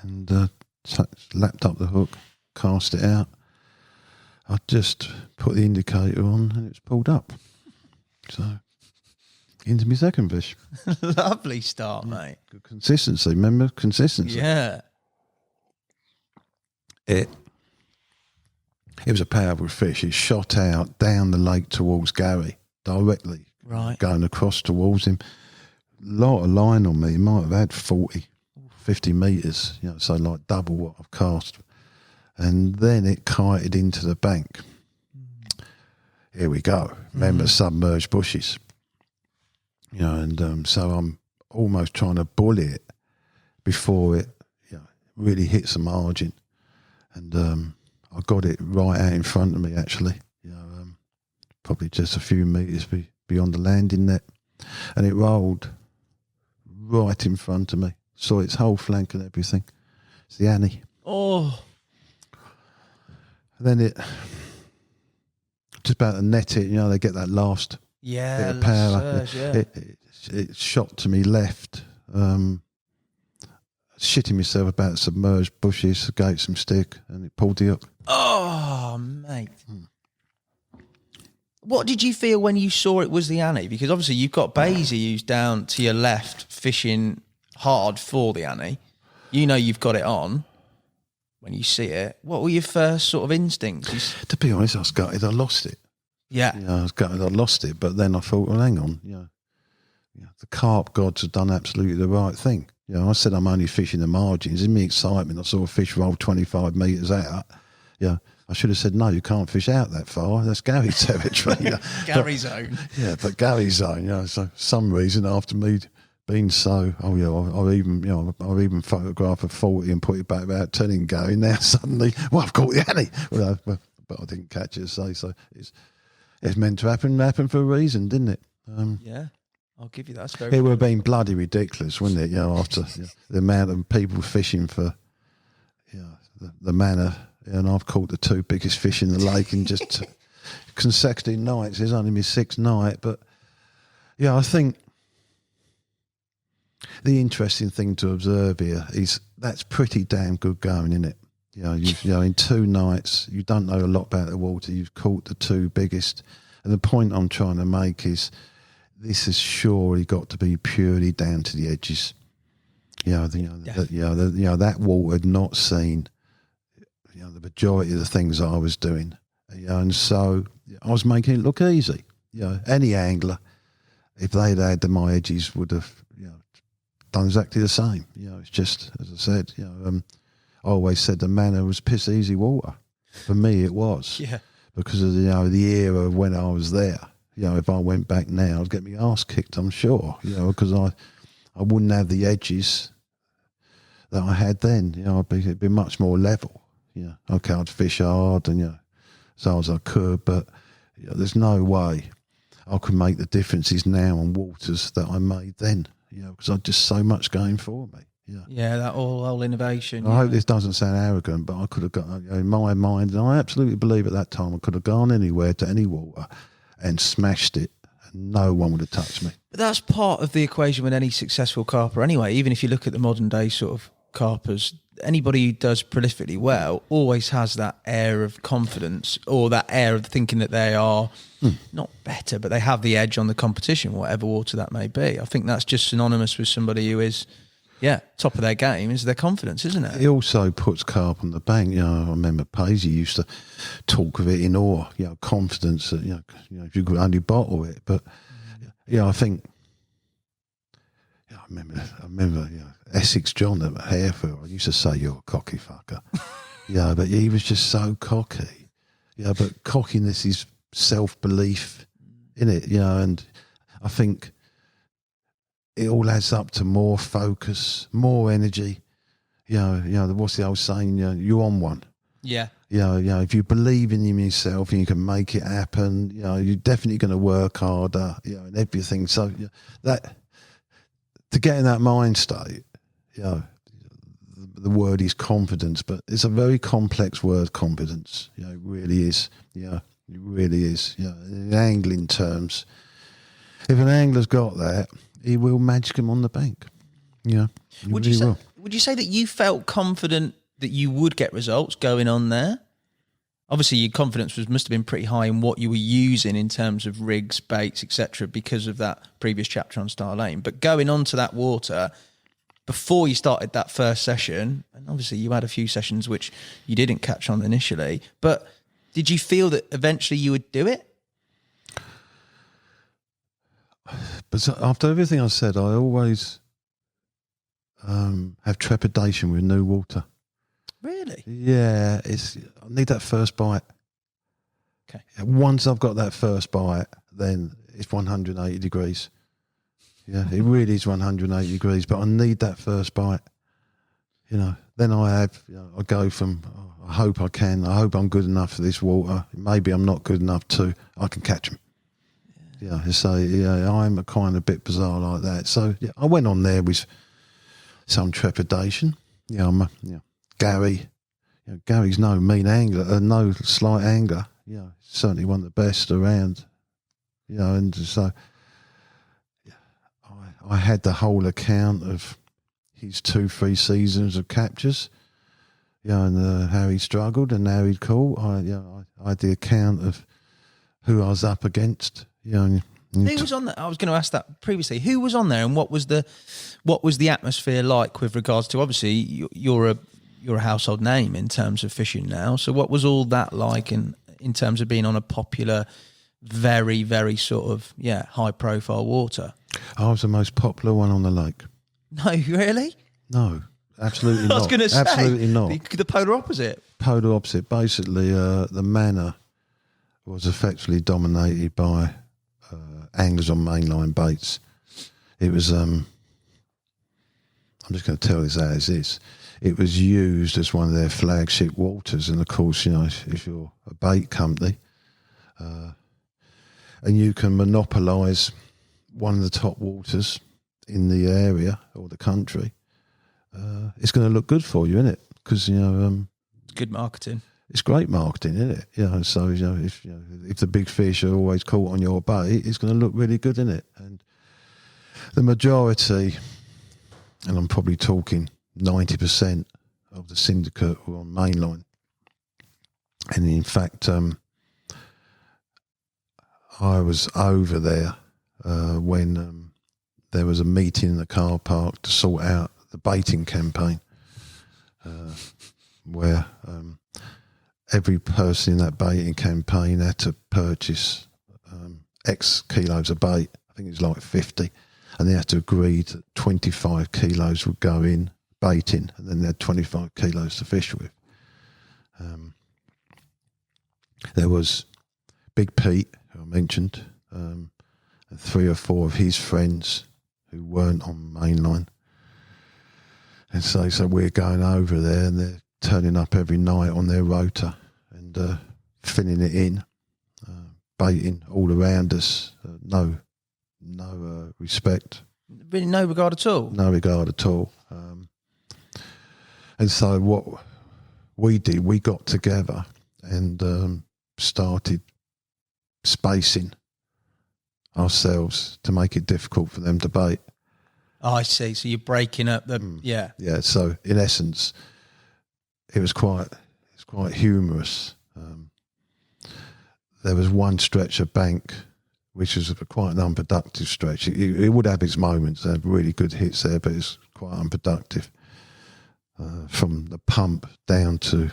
Speaker 2: and lapped up the hook, cast it out. I just put the indicator on and it's pulled up. So into my second fish.
Speaker 1: Lovely start, mate.
Speaker 2: Good consistency. Remember consistency?
Speaker 1: Yeah.
Speaker 2: It was a powerful fish. It shot out down the lake towards Gary directly,
Speaker 1: Right.
Speaker 2: going across towards him. Lot of line on me. He might have had 40, 50 metres, so like double what I've cast. And then it kited into the bank. Here we go. Remember submerged bushes. and so I'm almost trying to bully it before it really hits the margin. And I got it right out in front of me, actually, probably just a few metres beyond the landing net. And it rolled right in front of me. Saw its whole flank and everything. It's the Annie.
Speaker 1: Oh.
Speaker 2: And then it, just about to net it, they get that last bit of power.
Speaker 1: Surge,
Speaker 2: It shot to me left, shitting myself about submerged bushes, gave some stick, and it pulled the hook.
Speaker 1: Oh, mate. What did you feel when you saw it was the Annie? Because obviously you've got Basie who's down to your left fishing hard for the Annie. You've got it on when you see it. What were your first sort of instincts?
Speaker 2: To be honest, I was gutted I lost it.
Speaker 1: Yeah.
Speaker 2: I was gutted I lost it, but then I thought, well, hang on, the carp gods have done absolutely the right thing. I said I'm only fishing the margins. In my excitement, I saw a fish roll 25 metres out. I should have said, no, you can't fish out that far. That's Gary's territory.
Speaker 1: Gary's zone.
Speaker 2: Yeah, but Gary's zone, so some reason after me being so, I'll even photograph a 40 and put it back without telling Gary. Now suddenly, I've caught the Annie. But I didn't catch it, so it's meant to happen for a reason, didn't it?
Speaker 1: Yeah. I'll give you that.
Speaker 2: It would have been bloody ridiculous, wouldn't it? After the amount of people fishing for the manor, and I've caught the two biggest fish in the lake in just consecutive nights. It's only my sixth night, but I think the interesting thing to observe here is that's pretty damn good going, isn't it? In 2 nights, you don't know a lot about the water. You've caught the two biggest, and the point I'm trying to make is, this has surely got to be purely down to the edges. That water had not seen, the majority of the things I was doing, and so I was making it look easy. Any angler, if they'd had my edges, would have, done exactly the same. It's just, as I said, I always said the manor was piss easy water. For me, it was.
Speaker 1: Yeah.
Speaker 2: Because of the era when I was there. If I went back now, I'd get my arse kicked, I'm sure, because I wouldn't have the edges that I had then. It'd be much more level. Okay, I'd fish hard and, as hard as I could, but there's no way I could make the differences now on waters that I made then, because I'd just so much going for me.
Speaker 1: Yeah, that whole innovation.
Speaker 2: I hope this doesn't sound arrogant, but I could have got, in my mind, and I absolutely believe at that time, I could have gone anywhere to any water and smashed it, and no one would have touched me.
Speaker 1: But that's part of the equation with any successful carper anyway. Even if you look at the modern day sort of carpers, anybody who does prolifically well always has that air of confidence, or that air of thinking that they are not better, but they have the edge on the competition, whatever water that may be. I think that's just synonymous with somebody who is, top of their game, is their confidence, isn't it?
Speaker 2: It also puts carp on the bank. I remember Paisley used to talk of it in awe, confidence that, if you could only bottle it. But, I think, I remember, Essex John at Harefield, I used to say, you're a cocky fucker. But he was just so cocky. But cockiness is self-belief, innit? And I think it all adds up to more focus, more energy. What's the old saying? You're on one.
Speaker 1: Yeah.
Speaker 2: If you believe in yourself and you can make it happen, you're definitely going to work harder, and everything. So that, to get in that mind state, the word is confidence, but it's a very complex word, confidence. It really is. It really is. In angling terms, if an angler's got that, he will magic him on the bank.
Speaker 1: Would you say that you felt confident that you would get results going on there? Obviously, your confidence must have been pretty high in what you were using in terms of rigs, baits, etc., because of that previous chapter on Star Lane. But going on to that water, before you started that first session, and obviously you had a few sessions which you didn't catch on initially, but did you feel that eventually you would do it?
Speaker 2: But after everything I said, I always have trepidation with new water.
Speaker 1: Really?
Speaker 2: Yeah, I need that first bite.
Speaker 1: Okay.
Speaker 2: Once I've got that first bite, then it's 180 degrees. Yeah, it really is 180 degrees, but I need that first bite. You know, then I go from, I hope I can, I hope I'm good enough for this water. Maybe I'm not good enough I can catch them. Yeah, so I'm a kind of bit bizarre like that. So yeah, I went on there with some trepidation. Gary. Gary's no mean angler, no slight angler. Certainly one of the best around. And so I had the whole account of his 2-3 seasons of captures, and how he struggled and how he'd caught. I had the account of who I was up against.
Speaker 1: Who was on that? I was going to ask that previously. Who was on there, and what was the atmosphere like with regards to, obviously you're a household name in terms of fishing now. So what was all that like in terms of being on a popular, very, very sort of high profile water?
Speaker 2: I was the most popular one on the lake.
Speaker 1: No, really?
Speaker 2: No, absolutely not.
Speaker 1: I was going to say,
Speaker 2: absolutely not.
Speaker 1: The polar opposite.
Speaker 2: Polar opposite. Basically, the manor was effectively dominated by anglers on mainline baits. It was, I'm just going to tell this as is. It was used as one of their flagship waters, and of course, if you're a bait company, and you can monopolise one of the top waters in the area or the country, it's going to look good for you, isn't it? Because
Speaker 1: it's good marketing.
Speaker 2: It's great marketing, isn't it? So if the big fish are always caught on your bait, it's going to look really good, isn't it? And the majority, and I'm probably talking 90% of the syndicate were on mainline, and in fact, I was over there when there was a meeting in the car park to sort out the baiting campaign, where every person in that baiting campaign had to purchase X kilos of bait. I think it was like 50, and they had to agree that 25 kilos would go in baiting, and then they had 25 kilos to fish with. There was Big Pete, who I mentioned, and 3 or 4 of his friends who weren't on mainline. And so we're going over there, and they're turning up every night on their rota and filling it in, baiting all around us. No respect.
Speaker 1: Really, no regard at all.
Speaker 2: No regard at all. And so what we did, we got together and started spacing ourselves to make it difficult for them to bait.
Speaker 1: Oh, I see. So you're breaking up the
Speaker 2: Yeah. So in essence, it was quite humorous. There was one stretch of bank which was quite an unproductive stretch. It would have its moments, there had really good hits there, but it's quite unproductive. From the pump down to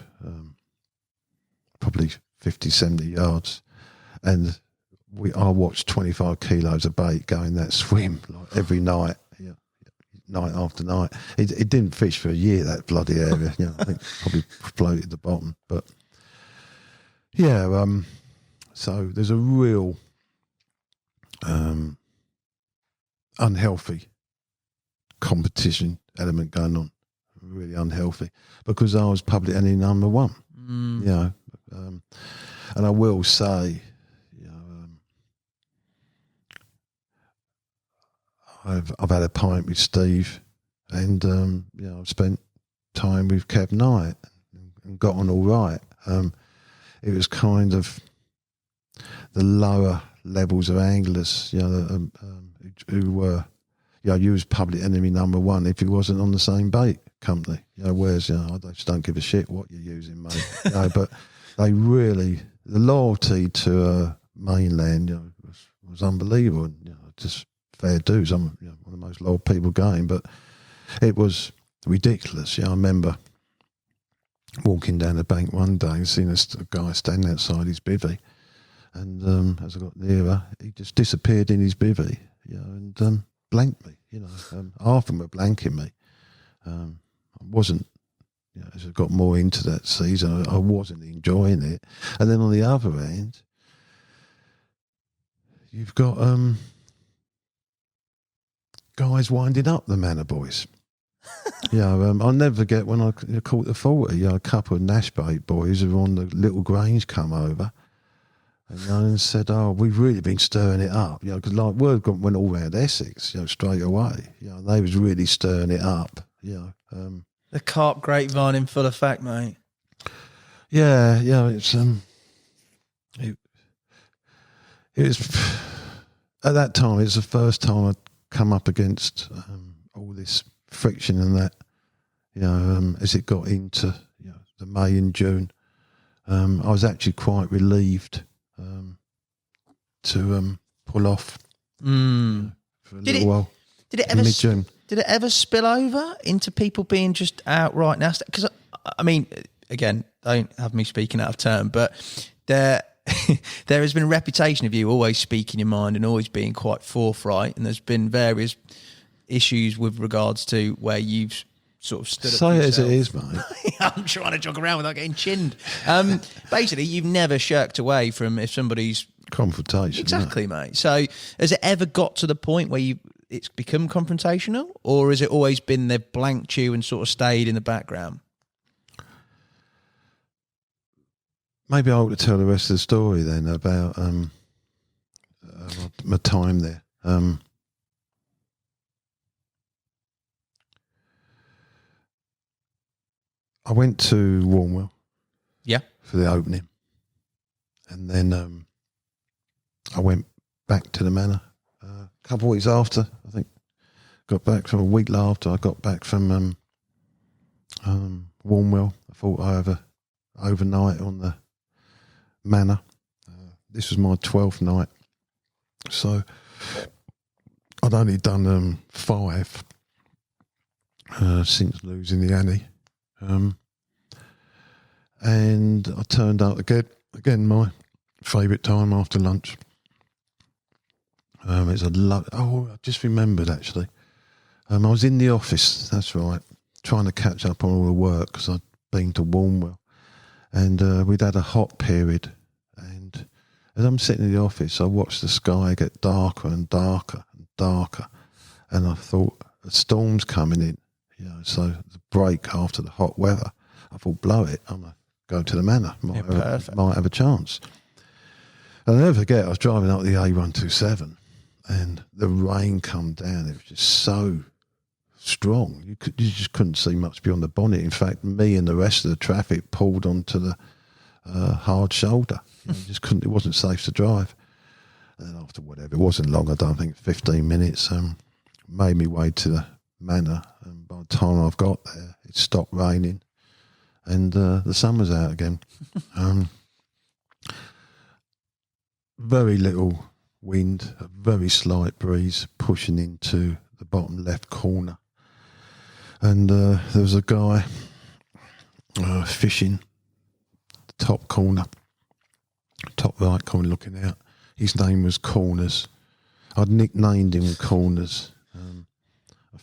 Speaker 2: probably 50, 70 yards. And I watched 25 kilos of bait go in that swim like every night, night after night. It didn't fish for a year, that bloody area. I think probably floated the bottom. But so there's a real unhealthy competition element going on, really unhealthy, because I was public enemy number one. And I will say, I've had a pint with Steve, and I've spent time with Kev Knight and got on all right. It was kind of the lower levels of anglers, who were, you was public enemy number one if you wasn't on the same bait company. Whereas I just don't give a shit what you're using, mate. But they really, the loyalty to mainland, was unbelievable. And just fair dues. I'm one of the most loyal people going, but it was ridiculous. I remember walking down the bank one day and seeing a guy standing outside his bivvy, and as I got nearer, he just disappeared in his bivvy, and blanked me. Half of them were blanking me. I wasn't, as I got more into that season, I wasn't enjoying it. And then on the other end, you've got guys winding up the Manor boys. I'll never forget when I caught the 40. A couple of Nash bait boys who were on the little Grange come over and said, "Oh, we've really been stirring it up." Because like word went all around Essex, straight away. They was really stirring it up.
Speaker 1: The carp grapevine in full effect, mate.
Speaker 2: It's it was at that time. It was the first time I'd come up against all this friction and that. As it got into the May and June, I was actually quite relieved to pull off for a little while.
Speaker 1: Did it ever
Speaker 2: mid-June.
Speaker 1: Did it ever spill over into people being just outright nasty? Because I mean, again, don't have me speaking out of turn, but there has been a reputation of you always speaking your mind and always being quite forthright, and there's been various issues with regards to where you've sort of stood up
Speaker 2: Say it as it is, mate.
Speaker 1: I'm trying to jog around without getting chinned. Basically, you've never shirked away from if somebody's
Speaker 2: confrontation.
Speaker 1: Exactly, mate. So has it ever got to the point where it's become confrontational, or has it always been they've blanked you and sort of stayed in the background?
Speaker 2: Maybe I ought to tell the rest of the story then about my time there. I went to Warmwell, for the opening, and then I went back to the Manor a couple of weeks after. I think got back from a week after I got back from Warmwell. I thought I have a overnight on the Manor. This was my 12th night, so I'd only done 5 since losing the Annie. And I turned out again my favourite time after lunch. It's I just remembered actually. I was in the office, that's right, trying to catch up on all the work because I'd been to Warmwell, and we'd had a hot period. And as I'm sitting in the office, I watched the sky get darker and darker and darker, and I thought a storm's coming in. So the break after the hot weather, I thought, blow it, I'm going to go to the Manor. Might have a chance. And I'll never forget, I was driving up the A127 and the rain come down. It was just so strong. You just couldn't see much beyond the bonnet. In fact, me and the rest of the traffic pulled onto the hard shoulder. Just couldn't. It wasn't safe to drive. And then after whatever, it wasn't long. I don't think 15 minutes. Made me way to the Manor, and by the time I've got there, it stopped raining, and the sun was out again. Very little wind, a very slight breeze pushing into the bottom left corner, and there was a guy fishing the top corner, top right corner, looking out. His name was Corners. I'd nicknamed him Corners. I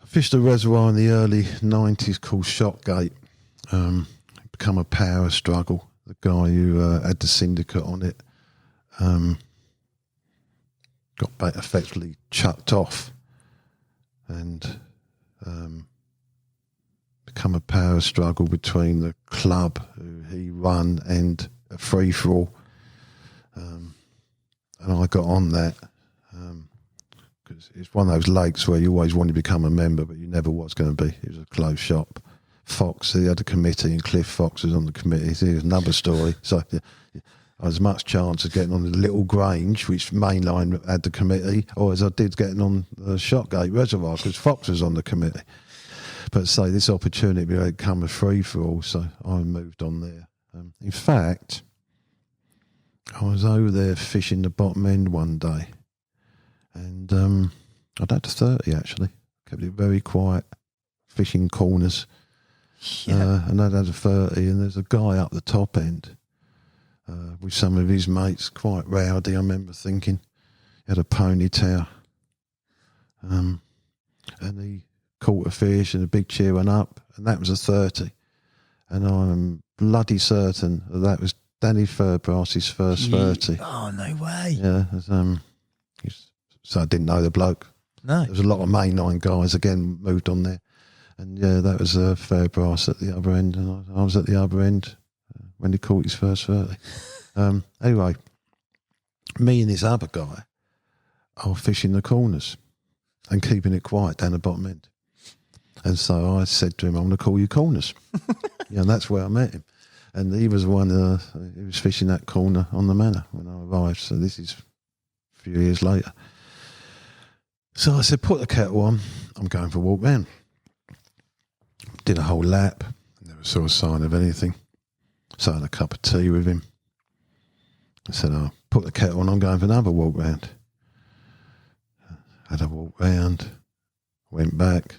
Speaker 2: fished a reservoir in the early 90s called Shotgate. It became a power struggle. The guy who had the syndicate on it got back effectively chucked off, and become a power struggle between the club who he run and a free-for-all. And I got on that. It's one of those lakes where you always want to become a member, but you never was going to be. It was a closed shop. Fox, he had a committee, and Cliff Fox was on the committee. So here's another story. So I had as much chance of getting on the Little Grange, which mainline had the committee, or as I did getting on the Shotgate Reservoir, because Fox was on the committee. But say this opportunity had come a free for all, so I moved on there. In fact, I was over there fishing the bottom end one day. And I'd had to 30 actually. Kept it very quiet, fishing corners. And I'd had a 30, and there's a guy up the top end with some of his mates, quite rowdy, I remember thinking. He had a ponytail. And he caught a fish, and a big cheer went up, and that was a 30. And I'm bloody certain that was Danny Furbrass's first 30.
Speaker 1: Oh, no way.
Speaker 2: Yeah, he's So I didn't know the bloke.
Speaker 1: No.
Speaker 2: There was a lot of mainline guys, again, moved on there. And yeah, that was a fair brass at the other end. And I was at the other end when he caught his first 30. Anyway, me and this other guy are fishing the corners and keeping it quiet down the bottom end. And so I said to him, I'm going to call you corners. And that's where I met him. And he was he was fishing that corner on the manor when I arrived. So this is a few years later. So I said, put the kettle on. I'm going for a walk round. Did a whole lap. Never saw a sign of anything. So I had a cup of tea with him. I said, oh, put the kettle on. I'm going for another walk round. Had a walk round. Went back.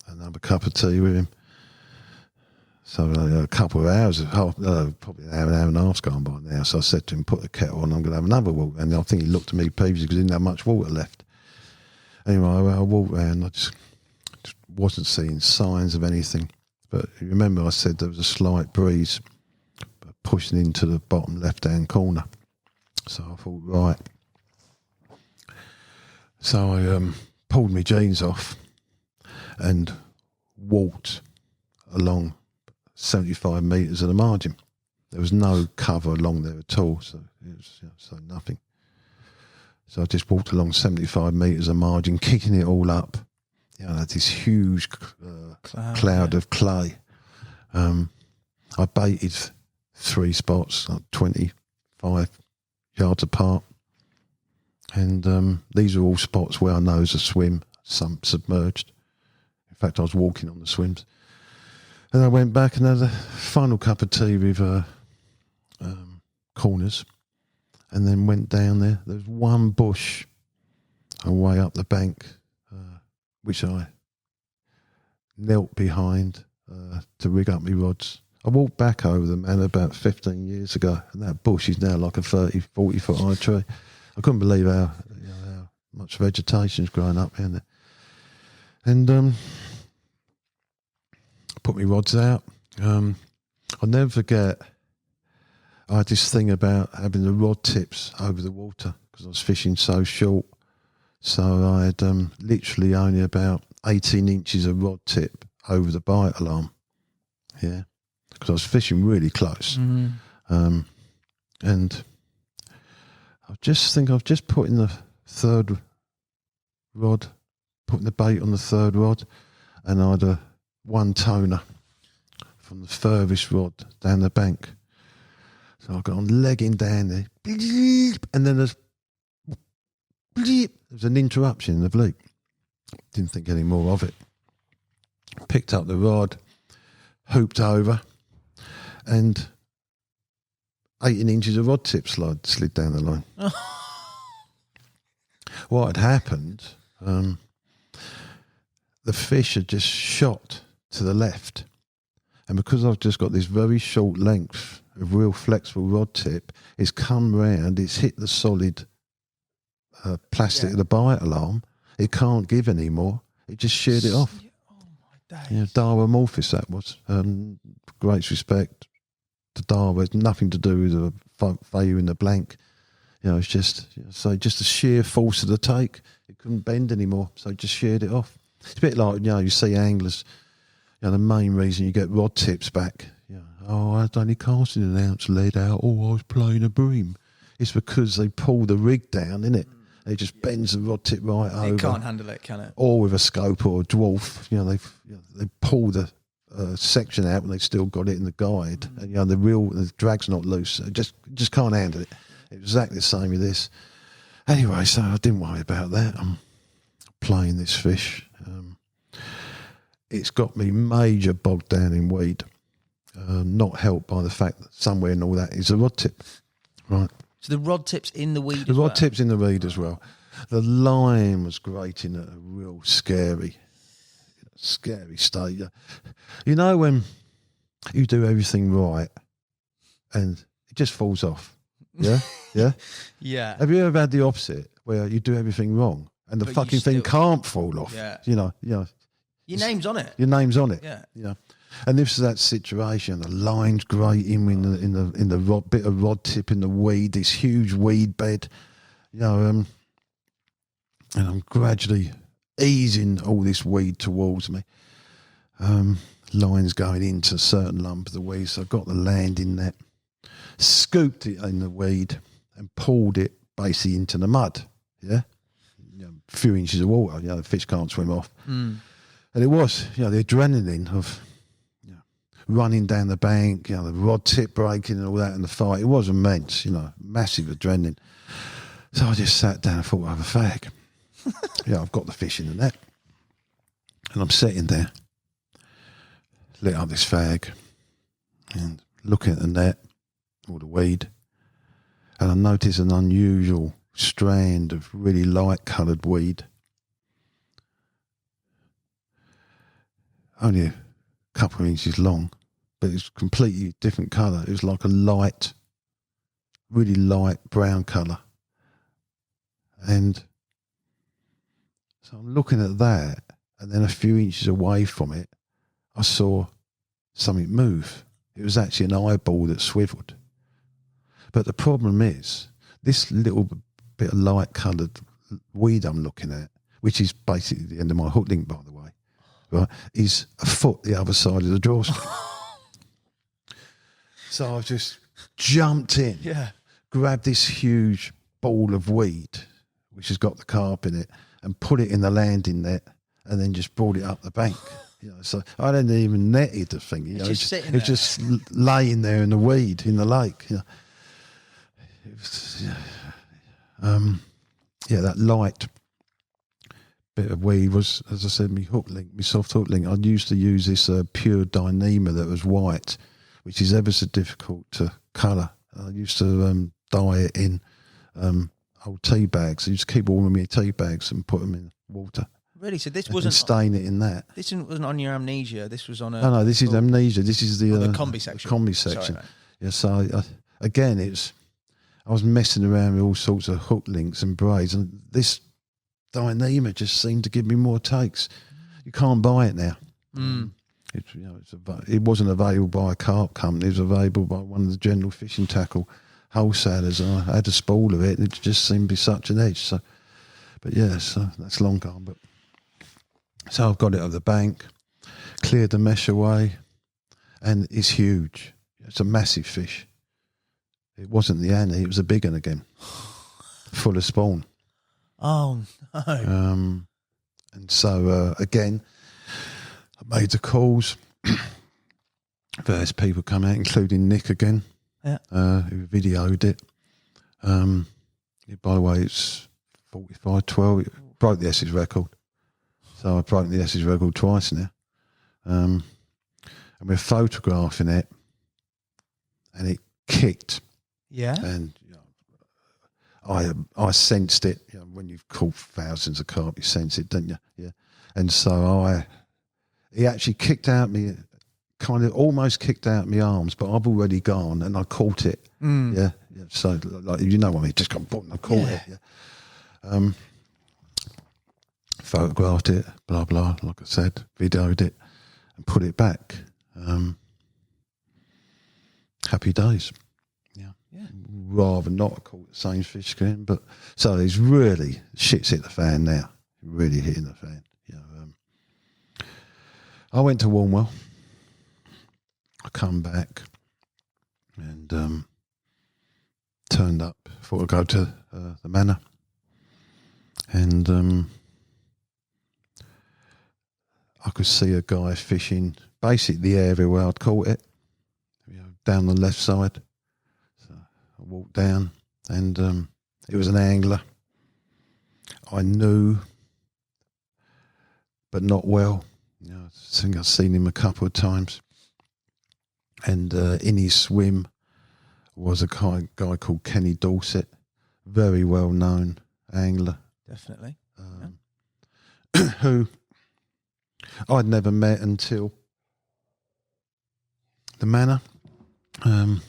Speaker 2: Another cup of tea with him. So a couple of hours, probably an hour and a half's gone by now. So I said to him, put the kettle on. I'm going to have another walk. And I think he looked at me peevishly because he didn't have much water left. Anyway, I walked around. I just wasn't seeing signs of anything. But you remember I said there was a slight breeze pushing into the bottom left-hand corner. So I thought, right. So I pulled my jeans off and walked along 75 metres of the margin. There was no cover along there at all, so it was so nothing. So I just walked along 75 metres of margin, kicking it all up. This huge cloud of clay. I baited 3 spots, like 25 yards apart. And these are all spots where I know there's a swim, some submerged. In fact, I was walking on the swims. And I went back and had a final cup of tea with corners. And then went down there. There's one bush away up the bank, which I knelt behind to rig up my rods. I walked back over them and about 15 years ago, and that bush is now like a 30, 40 foot high tree. I couldn't believe how much vegetation's grown up down there. And put my rods out. I'll never forget, I had this thing about having the rod tips over the water because I was fishing so short. So I had literally only about 18 inches of rod tip over the bite alarm. Yeah. Because I was fishing really close. Mm-hmm. And I just think I've just put in the third rod, putting the bait on the third rod, and I had one toner from the furthest rod down the bank. So I got on legging down there, and then there's an interruption in the bleep. Didn't think any more of it. Picked up the rod, hooped over, and 18 inches of rod tip slid down the line. What had happened, the fish had just shot to the left. And because I've just got this very short length of real flexible rod tip, it's come round, it's hit the solid plastic of the bite alarm. It can't give any more. It just sheared it off.
Speaker 1: Oh, my days.
Speaker 2: Yeah, Darwin Morphis, that was. Great respect to Darwin. It's nothing to do with the failure in the blank. It's just a sheer force of the take. It couldn't bend anymore, so it just sheared it off. It's a bit like, you see anglers, the main reason you get rod tips back, I was only casting an ounce lead out, I was playing a bream. It's because they pull the rig down, innit? It just bends the rod tip right over.
Speaker 1: It can't handle it, can it?
Speaker 2: Or with a scope or a dwarf, they pull the section out when they've still got it in the guide, and the drag's not loose. It just can't handle it. It was exactly the same with this. Anyway, so I didn't worry about that. I'm playing this fish. It's got me major bogged down in weed, not helped by the fact that somewhere in all that is a rod tip. Right.
Speaker 1: So the rod tip's in the weed
Speaker 2: The rod tip's in the weed as well. The line was grating at a real scary state. When you do everything right and it just falls off. Yeah? Yeah?
Speaker 1: Yeah.
Speaker 2: Have you ever had the opposite where you do everything wrong and the
Speaker 1: But
Speaker 2: fucking thing can't fall off?
Speaker 1: Yeah.
Speaker 2: Your
Speaker 1: name's on it.
Speaker 2: Your name's on it.
Speaker 1: Yeah.
Speaker 2: And this is that situation. The line's grating in the rod, bit of rod tip in the weed, this huge weed bed. and I'm gradually easing all this weed towards me. Lines going into a certain lump of the weed, so I got the landing net, scooped it in the weed, and pulled it basically into the mud. Yeah, a few inches of water. The fish can't swim off. And it was, the adrenaline of running down the bank, the rod tip breaking and all that in the fight. It was immense, massive adrenaline. So I just sat down and thought, I'll have a fag. I've got the fish in the net. And I'm sitting there, lit up this fag and looking at the net, all the weed. And I noticed an unusual strand of really light coloured weed. Only a couple of inches long, but it's completely different colour. It was like a really light brown colour. And so I'm looking at that, and then a few inches away from it, I saw something move. It was actually an eyeball that swiveled. But the problem is, this little bit of light coloured weed I'm looking at, which is basically the end of my hook link, by the way, right, is a foot the other side of the drawstring. So I just jumped in, grabbed this huge ball of weed, which has got the carp in it, and put it in the landing net, and then just brought it up the bank. So I didn't even netted the thing. It was just laying there in the weed in the lake. It was, that light bit of weed was, as I said, my soft hook link. I used to use this pure Dyneema that was white, which is ever so difficult to colour. I used to dye it in old tea bags. I used to keep all of my tea bags and put them in water.
Speaker 1: Really? So this wasn't...
Speaker 2: stain it in that.
Speaker 1: This wasn't on your amnesia. This was on a...
Speaker 2: No, this is amnesia. This is the
Speaker 1: combi section.
Speaker 2: Combi section.
Speaker 1: Sorry,
Speaker 2: so again, I was messing around with all sorts of hook links and braids, and this Dyneema just seemed to give me more takes. You can't buy it now. It wasn't available by a carp company. It was available by one of the general fishing tackle wholesalers, and I had a spool of it, and it just seemed to be such an edge. So, but so that's long gone. But so I've got it over the bank, cleared the mesh away, and it's huge. It's a massive fish. It wasn't the Annie, it was a big one again, full of spawn.
Speaker 1: Oh, no.
Speaker 2: And so, again, I made the calls. Various people come out, including Nick again, who videoed it. By the way, it's 45-12. It broke the Essex record. So I've broken the Essex record twice now. And we're photographing it, and it kicked. Yeah. And I sensed it. When you've caught thousands of carp, you sense it, don't you? Yeah. And so he actually kicked out me, kind of almost kicked out my arms, but I've already gone and I caught it. Yeah. So like, what I mean, just got and I caught it. Yeah. Photographed it, blah blah. Like I said, videoed it and put it back. Happy days. Yeah. Rather not have caught the same fish again, but so it's really shit's hit the fan now. Really hitting the fan. I went to Warmwell. I come back and turned up. Thought I'd go to the manor, and I could see a guy fishing basically the area where I'd caught it, down the left side. So I walked down, and it was an angler. I knew, but not well. I think I've seen him a couple of times. And in his swim was a guy called Kenny Dorset, very well known angler.
Speaker 1: Definitely.
Speaker 2: Who I'd never met until the manor. I'd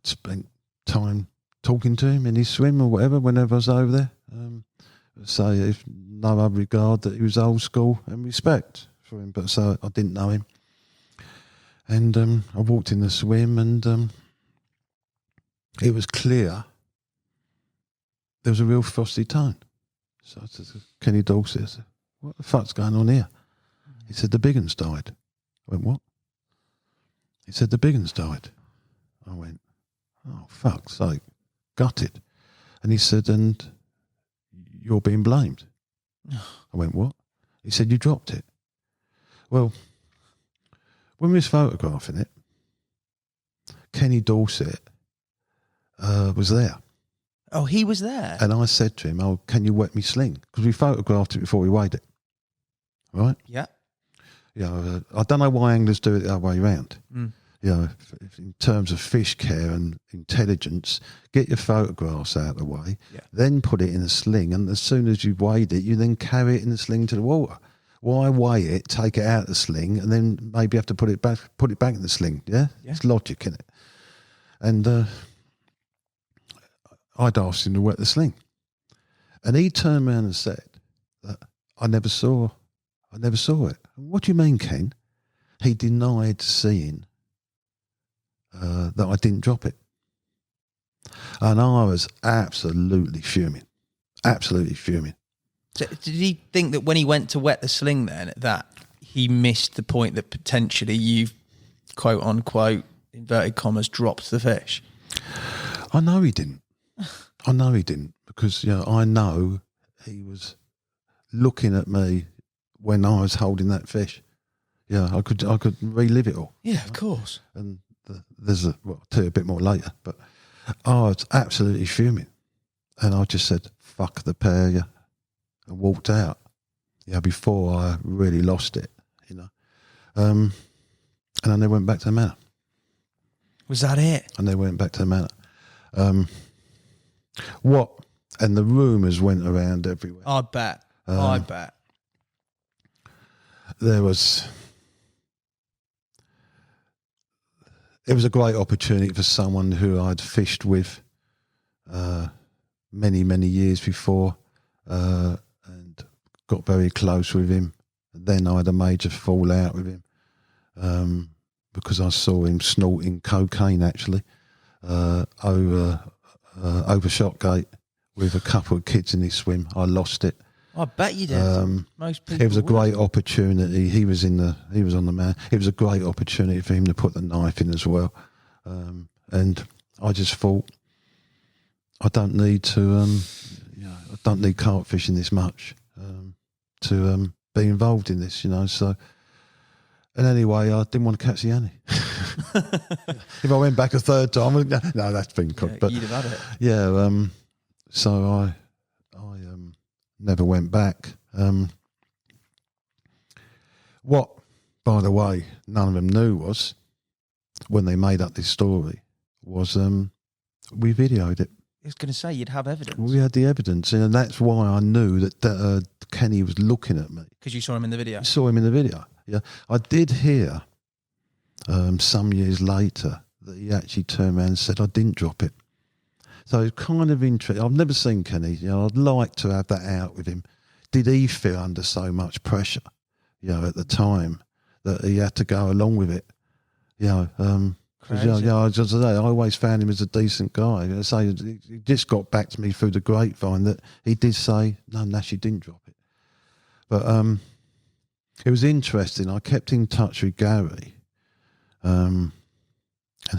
Speaker 2: spent time talking to him in his swim or whatever whenever I was over there. So if no other regard that he was old school and respect for him, but so I didn't know him. And I walked in the swim, and it was clear there was a real frosty tone. So I said, Kenny Dorset, I said, what the fuck's going on here? He said, the big uns died. I went, what? He said, the big uns died. I went, oh, fuck's sake, gutted. And he said, and you're being blamed. I went, what? He said, you dropped it. Well, when we was photographing it, Kenny Dorset was there.
Speaker 1: Oh, he was there?
Speaker 2: And I said to him, oh, can you wet me sling? Because we photographed it before we weighed it. Right?
Speaker 1: Yeah.
Speaker 2: I don't know why anglers do it the other way around.
Speaker 1: Mm.
Speaker 2: If in terms of fish care and intelligence, get your photographs out of the way, then put it in a sling, and as soon as you've weighed it, you then carry it in the sling to the water. Why weigh it, take it out of the sling, and then maybe have to put it back in the sling? Yeah? It's logic, isn't it? And I'd asked him to wet the sling, and he turned around and said that I never saw it. What do you mean, Ken? He denied seeing that I didn't drop it. And I was absolutely fuming. Absolutely fuming.
Speaker 1: So did he think that when he went to wet the sling then, that he missed the point that potentially you've, quote unquote, inverted commas, dropped the fish?
Speaker 2: I know he didn't. Because, I know he was looking at me when I was holding that fish. Yeah, I could relive it all.
Speaker 1: Yeah, of course.
Speaker 2: And I'll tell you a bit more later, but I was absolutely fuming. And I just said, fuck the pair, and walked out. Before I really lost it, And then they went back to the manor.
Speaker 1: Was that it?
Speaker 2: And they went back to the manor. And the rumours went around everywhere.
Speaker 1: I bet. I bet.
Speaker 2: It was a great opportunity for someone who I'd fished with many, many years before and got very close with him. Then I had a major fallout with him because I saw him snorting cocaine actually over Shotgate with a couple of kids in his swim. I lost it.
Speaker 1: I bet you did. Most people.
Speaker 2: It was a great opportunity. He was on the man. It was a great opportunity for him to put the knife in as well. And I just thought, I don't need to. I don't need carp fishing this much to be involved in this. So. And anyway, I didn't want to catch the Annie. If I went back a third time, no, that's been cooked. But
Speaker 1: you'd have had it.
Speaker 2: Yeah. So I never went back. What, by the way, none of them knew was, when they made up this story, was we videoed it.
Speaker 1: I was going to say, you'd have evidence.
Speaker 2: We had the evidence, and that's why I knew that Kenny was looking at me.
Speaker 1: Because you saw him in the video?
Speaker 2: I saw him in the video, yeah. I did hear some years later that he actually turned around and said, I didn't drop it. So it's kind of interesting. I've never seen Kenny. I'd like to have that out with him. Did he feel under so much pressure, at the time, that he had to go along with it? I always found him as a decent guy. He just got back to me through the grapevine that he did say, no, Nash, he didn't drop it. But it was interesting. I kept in touch with Gary, and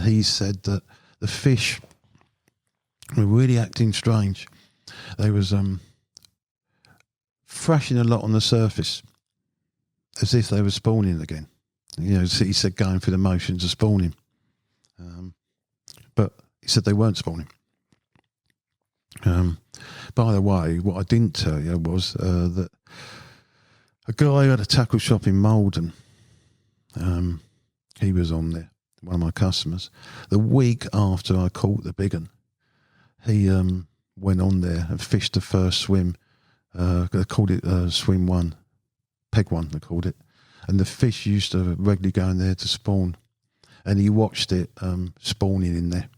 Speaker 2: he said that the fish were really acting strange. They was thrashing a lot on the surface, as if they were spawning again. He said going through the motions of spawning. But he said they weren't spawning. By the way, what I didn't tell you was that a guy who had a tackle shop in Malden, he was on there, one of my customers. The week after I caught the big one, he went on there and fished the first swim. They called it swim one, peg one they called it. And the fish used to regularly go in there to spawn. And he watched it spawning in there.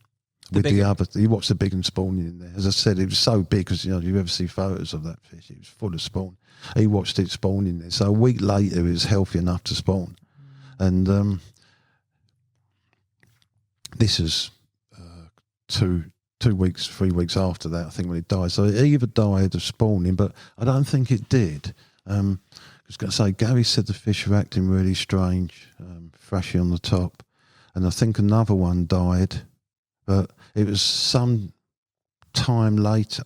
Speaker 2: He watched the big one spawning in there. As I said, it was so big because you ever see photos of that fish, it was full of spawn. He watched it spawn in there. So a week later, it was healthy enough to spawn. And this is two 2 weeks, 3 weeks after that, I think, when it died. So it either died of spawning, but I don't think it did. I was going to say, Gary said the fish were acting really strange, thrashy on the top. And I think another one died, but it was some time later,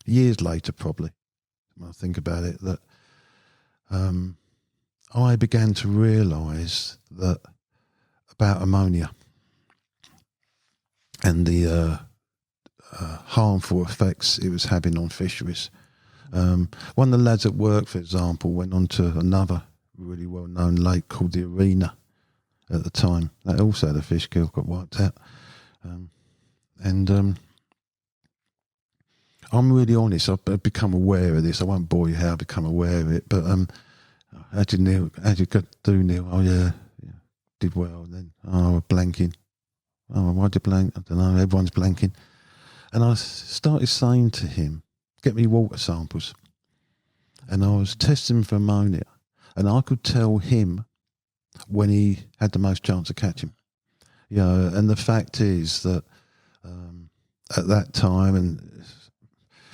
Speaker 2: years later probably, when I think about it, that I began to realise that about ammonia and the harmful effects it was having on fisheries. One of the lads at work, for example, went on to another really well-known lake called the Arena at the time. That also had a fish kill, got wiped out. I'm really honest. I've become aware of this. I won't bore you how I've become aware of it, but how did Neil do, Neil? Oh, yeah, did well. And then, blanking. Oh, why did you blank? I don't know. Everyone's blanking. And I started saying to him, get me water samples. And I was testing for ammonia. And I could tell him when he had the most chance of catching. And the fact is that at that time and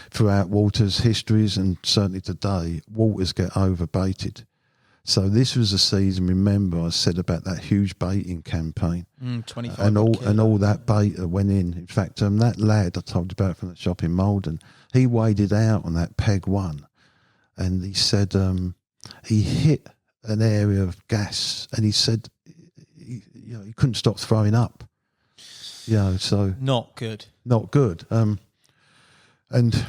Speaker 2: throughout waters' histories, and certainly today, waters get overbaited. So this was a season, remember, I said about that huge baiting campaign.
Speaker 1: 25
Speaker 2: and all that bait that went in. In fact, that lad I told you about from the shop in Malden, he waded out on that peg one, and he said he hit an area of gas, and he said he couldn't stop throwing up. So
Speaker 1: not good.
Speaker 2: And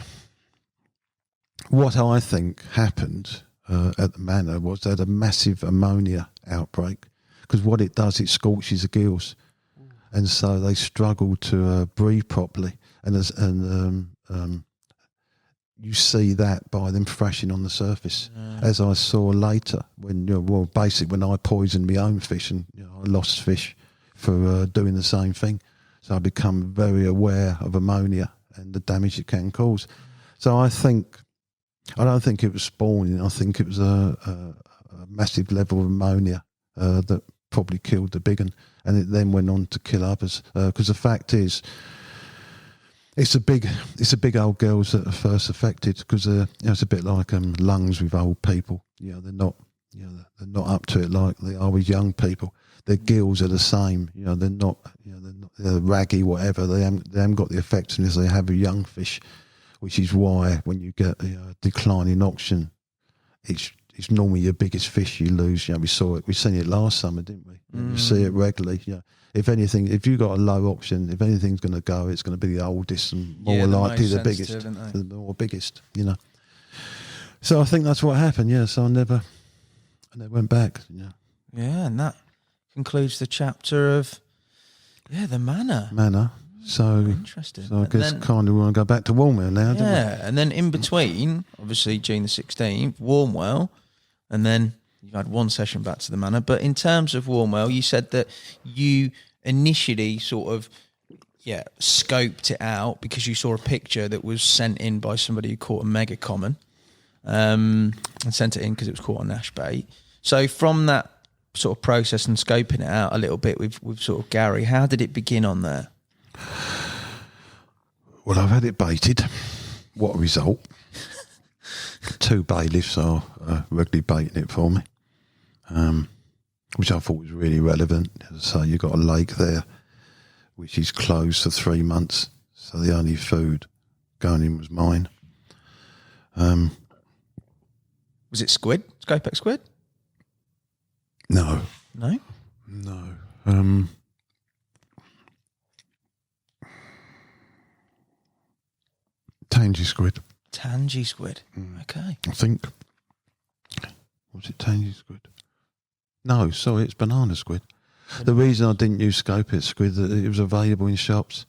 Speaker 2: what I think happened at the manor was they had a massive ammonia outbreak, because what it does, it scorches the gills, and so they struggle to breathe properly, and you see that by them thrashing on the surface, as I saw later when basically when I poisoned my own fish, and I lost fish for doing the same thing. So I become very aware of ammonia and the damage it can cause. So I don't think it was spawning. I think it was a massive level of ammonia that probably killed the big one, and it then went on to kill others. Because the fact is, it's the big old girls that are first affected, because it's a bit like lungs with old people. They're not up to it like they are with young people. Their gills are the same. They're not they're raggy, whatever. They haven't got the effectiveness they have with young fish, which is why when you get a decline in oxygen, it's normally your biggest fish you lose. We saw it. We've seen it last summer, didn't we? You see it regularly. If anything, if you've got a low oxygen, if anything's going to go, it's going to be the oldest and more likely the biggest, the more biggest. So I think that's what happened. So I never went back.
Speaker 1: Yeah, and that concludes the chapter of the manor.
Speaker 2: So
Speaker 1: interesting.
Speaker 2: So I guess kind of want to go back to Warmwell now, don't we?
Speaker 1: And then in between, obviously June the 16th, Warmwell, and then you've had one session back to the manor. But in terms of Warmwell, you said that you initially sort of scoped it out because you saw a picture that was sent in by somebody who caught a mega common, and sent it in because it was caught on Nash bait. So from that sort of process and scoping it out a little bit with sort of Gary, how did it begin on there?
Speaker 2: Well, I've had it baited. What a result. 2 bailiffs are regularly baiting it for me, which I thought was really relevant. So you've got a lake there which is closed for 3 months, so the only food going in was mine.
Speaker 1: Was it squid? Scopex squid?
Speaker 2: No.
Speaker 1: No?
Speaker 2: No. Tangy squid.
Speaker 1: Tangy squid. Okay.
Speaker 2: I think. Was it tangy squid? No, sorry, it's banana squid. The reason I didn't use Scopex squid, that it was available in shops.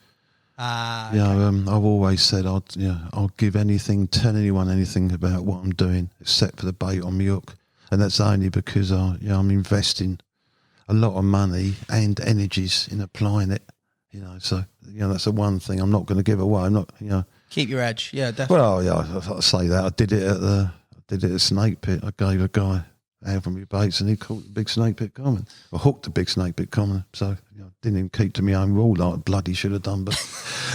Speaker 1: Okay.
Speaker 2: I've always said I'll give anything, tell anyone anything about what I'm doing, except for the bait on my hook, and that's only because I'm investing a lot of money and energies in applying it. So that's the one thing I'm not going to give away. I'm not,
Speaker 1: Keep your edge, yeah, definitely.
Speaker 2: Well, I say that I did it at Snake Pit. I gave a guy hand from my baits, and he caught the big snakebit common, or hooked the big snakebit common. So didn't even keep to my own rule like I bloody should have done. But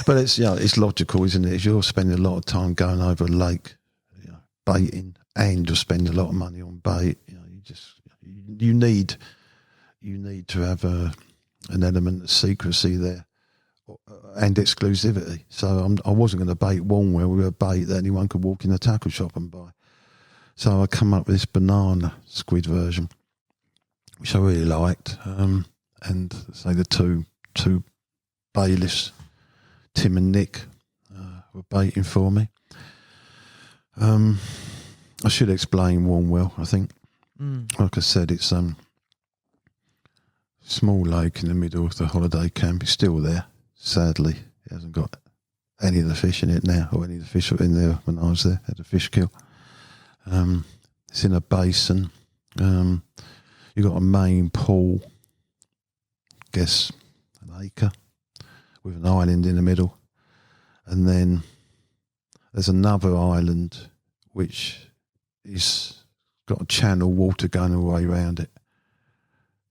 Speaker 2: but it's it's logical, isn't it? If you're spending a lot of time going over a lake, baiting, and you're spending a lot of money on bait, you need to have an element of secrecy there and exclusivity. So I wasn't going to bait Warmwell with a bait that anyone could walk in the tackle shop and buy. So I come up with this banana squid version, which I really liked. And say the two bailiffs, Tim and Nick, were baiting for me. I should explain Warmwell, I think. Like I said, it's small lake in the middle of the holiday camp. It's still there. Sadly, it hasn't got any of the fish in it now, or any of the fish were in there when I was there. Had a fish kill. It's in a basin. You've got a main pool, guess an acre, with an island in the middle. And then there's another island which is got a channel, water going all the way around it.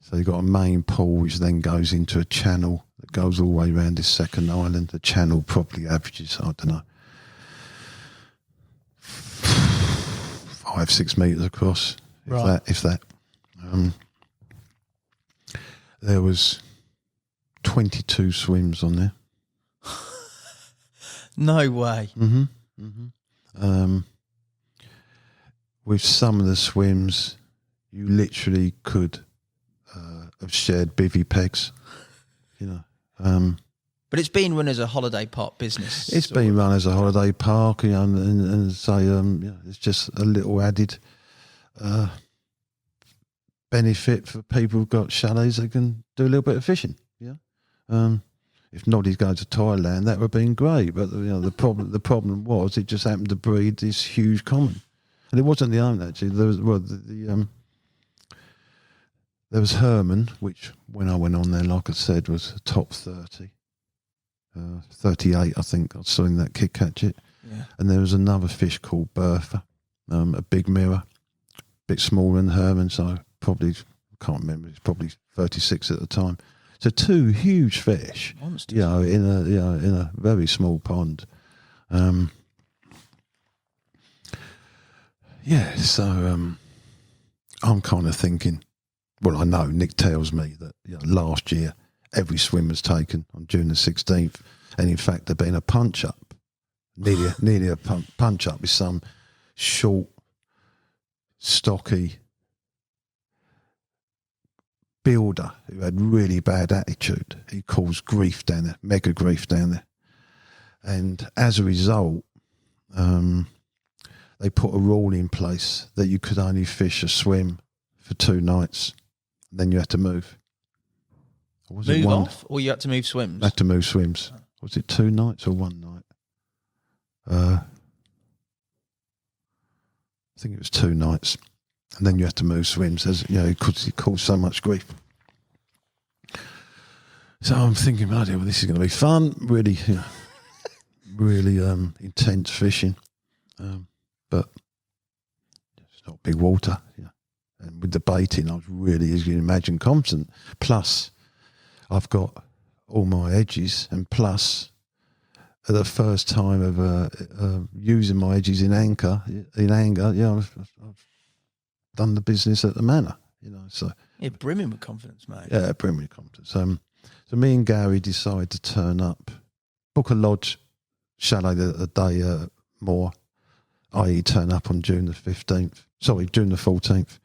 Speaker 2: So you've got a main pool which then goes into a channel that goes all the way around this second island. The channel probably averages, I don't know, 5-6 metres across, if that. There was 22 swims on there.
Speaker 1: No way.
Speaker 2: With some of the swims, you literally could have shared bivvy pegs,
Speaker 1: But it's been run as a holiday park business.
Speaker 2: It's been run as a holiday park, and say, it's just a little added benefit for people who've got chalets. They can do a little bit of fishing. If Noddy's going to Thailand, that would have been great. But the problem was it just happened to breed this huge common, and it wasn't the only actually. There was there was Herman, which when I went on there, like I said, was top 30. 38, I think. I saw in that Kid Catch It.
Speaker 1: Yeah.
Speaker 2: And there was another fish called Bertha, a big mirror, a bit smaller than Herman, so probably, can't remember, it's probably 36 at the time. So two huge fish,
Speaker 1: monsters,
Speaker 2: in a very small pond. So I'm kind of thinking, well, I know Nick tells me that last year every swim was taken on June the 16th, and in fact there'd been a punch up, nearly a punch up with some short, stocky builder who had really bad attitude. He caused grief down there, mega grief down there, and as a result, they put a rule in place that you could only fish a swim for 2 nights, then you had to move.
Speaker 1: Move off, or you had to move swims?
Speaker 2: Had to move swims. Was it 2 nights or 1 night? I think it was 2 nights, and then you had to move swims. As it caused so much grief. So I'm thinking, well, this is going to be fun. Really, really intense fishing, but it's not big water. And with the baiting, I was really, as you can imagine, confident. Plus, I've got all my edges, and plus, at the first time of using my edges in anger, I've done the business at the manor, So
Speaker 1: brimming with confidence, mate.
Speaker 2: Yeah, brimming with confidence. So me and Gary decided to turn up, book a lodge chalet the day more, i.e. turn up on June the 15th. Sorry, June the 14th.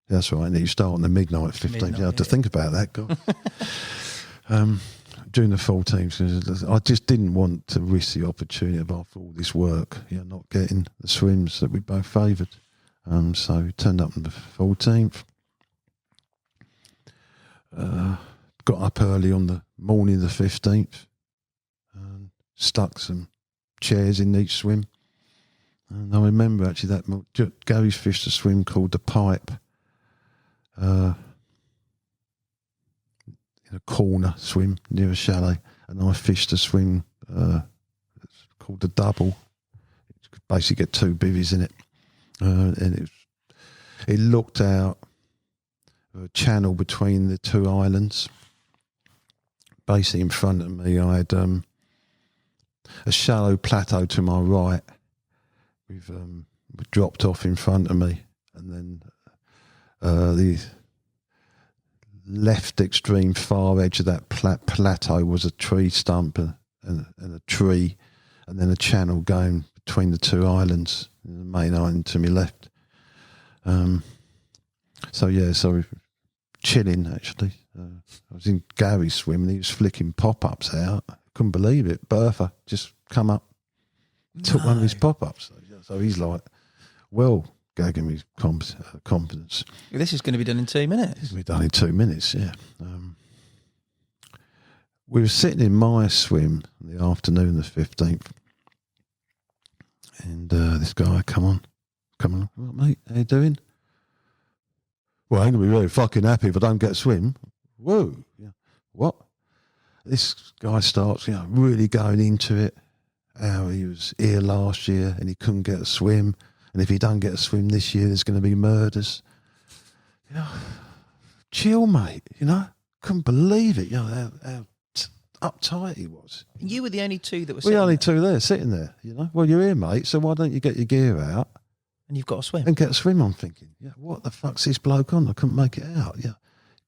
Speaker 2: That's right, and you start on the midnight 15th. You have to think about that, God. June the 14th, I just didn't want to risk the opportunity of, after all this work, not getting the swims that we both favoured. So we turned up on the 14th. Got up early on the morning of the 15th. Stuck some chairs in each swim. And I remember actually that Gary fished a swim called the Pipe. In a corner swim near a chalet, and I fished a swim called the Double. You could basically get 2 bivvies in it, and it was It looked out of a channel between the two islands. Basically, in front of me, I had a shallow plateau to my right. We've dropped off in front of me, and then the left extreme far edge of that plateau was a tree stump and a tree, and then a channel going between the two islands, the main island to my left. So chilling actually. I was in Gary's swim and he was flicking pop-ups out. I couldn't believe it. Bertha just come up, took one of his pop-ups. So he's like, well, gagging me confidence.
Speaker 1: This is going to be done in 2 minutes.
Speaker 2: It's going to be done in 2 minutes, yeah. We were sitting in my swim in the afternoon, the 15th, and this guy, come on, what, mate, how you doing? Well, I'm going to be really fucking happy if I don't get a swim. Whoa, yeah. What? This guy starts, really going into it, how he was here last year and he couldn't get a swim, and if he don't get a swim this year, there's going to be murders. Chill, mate, couldn't believe it, how uptight he was.
Speaker 1: You were the only two that were
Speaker 2: sitting only two there, sitting there, Well, you're here, mate, so why don't you get your gear out?
Speaker 1: And you've got a swim.
Speaker 2: And get a swim, I'm thinking. What the fuck's this bloke on? I couldn't make it out.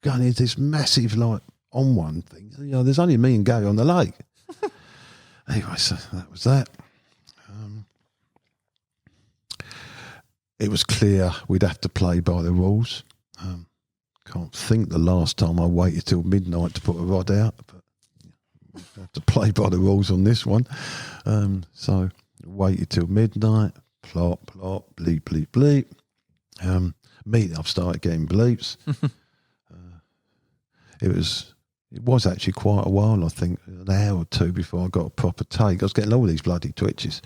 Speaker 2: Going into this massive, on one thing. There's only me and Gary on the lake. Anyway, so that was that. It was clear we'd have to play by the rules. Can't think the last time I waited till midnight to put a rod out, but we have to play by the rules on this one. So waited till midnight. Plop, plop, bleep, bleep, bleep. I've started getting bleeps. It was actually quite a while, I think, an hour or two before I got a proper take. I was getting all these bloody twitches.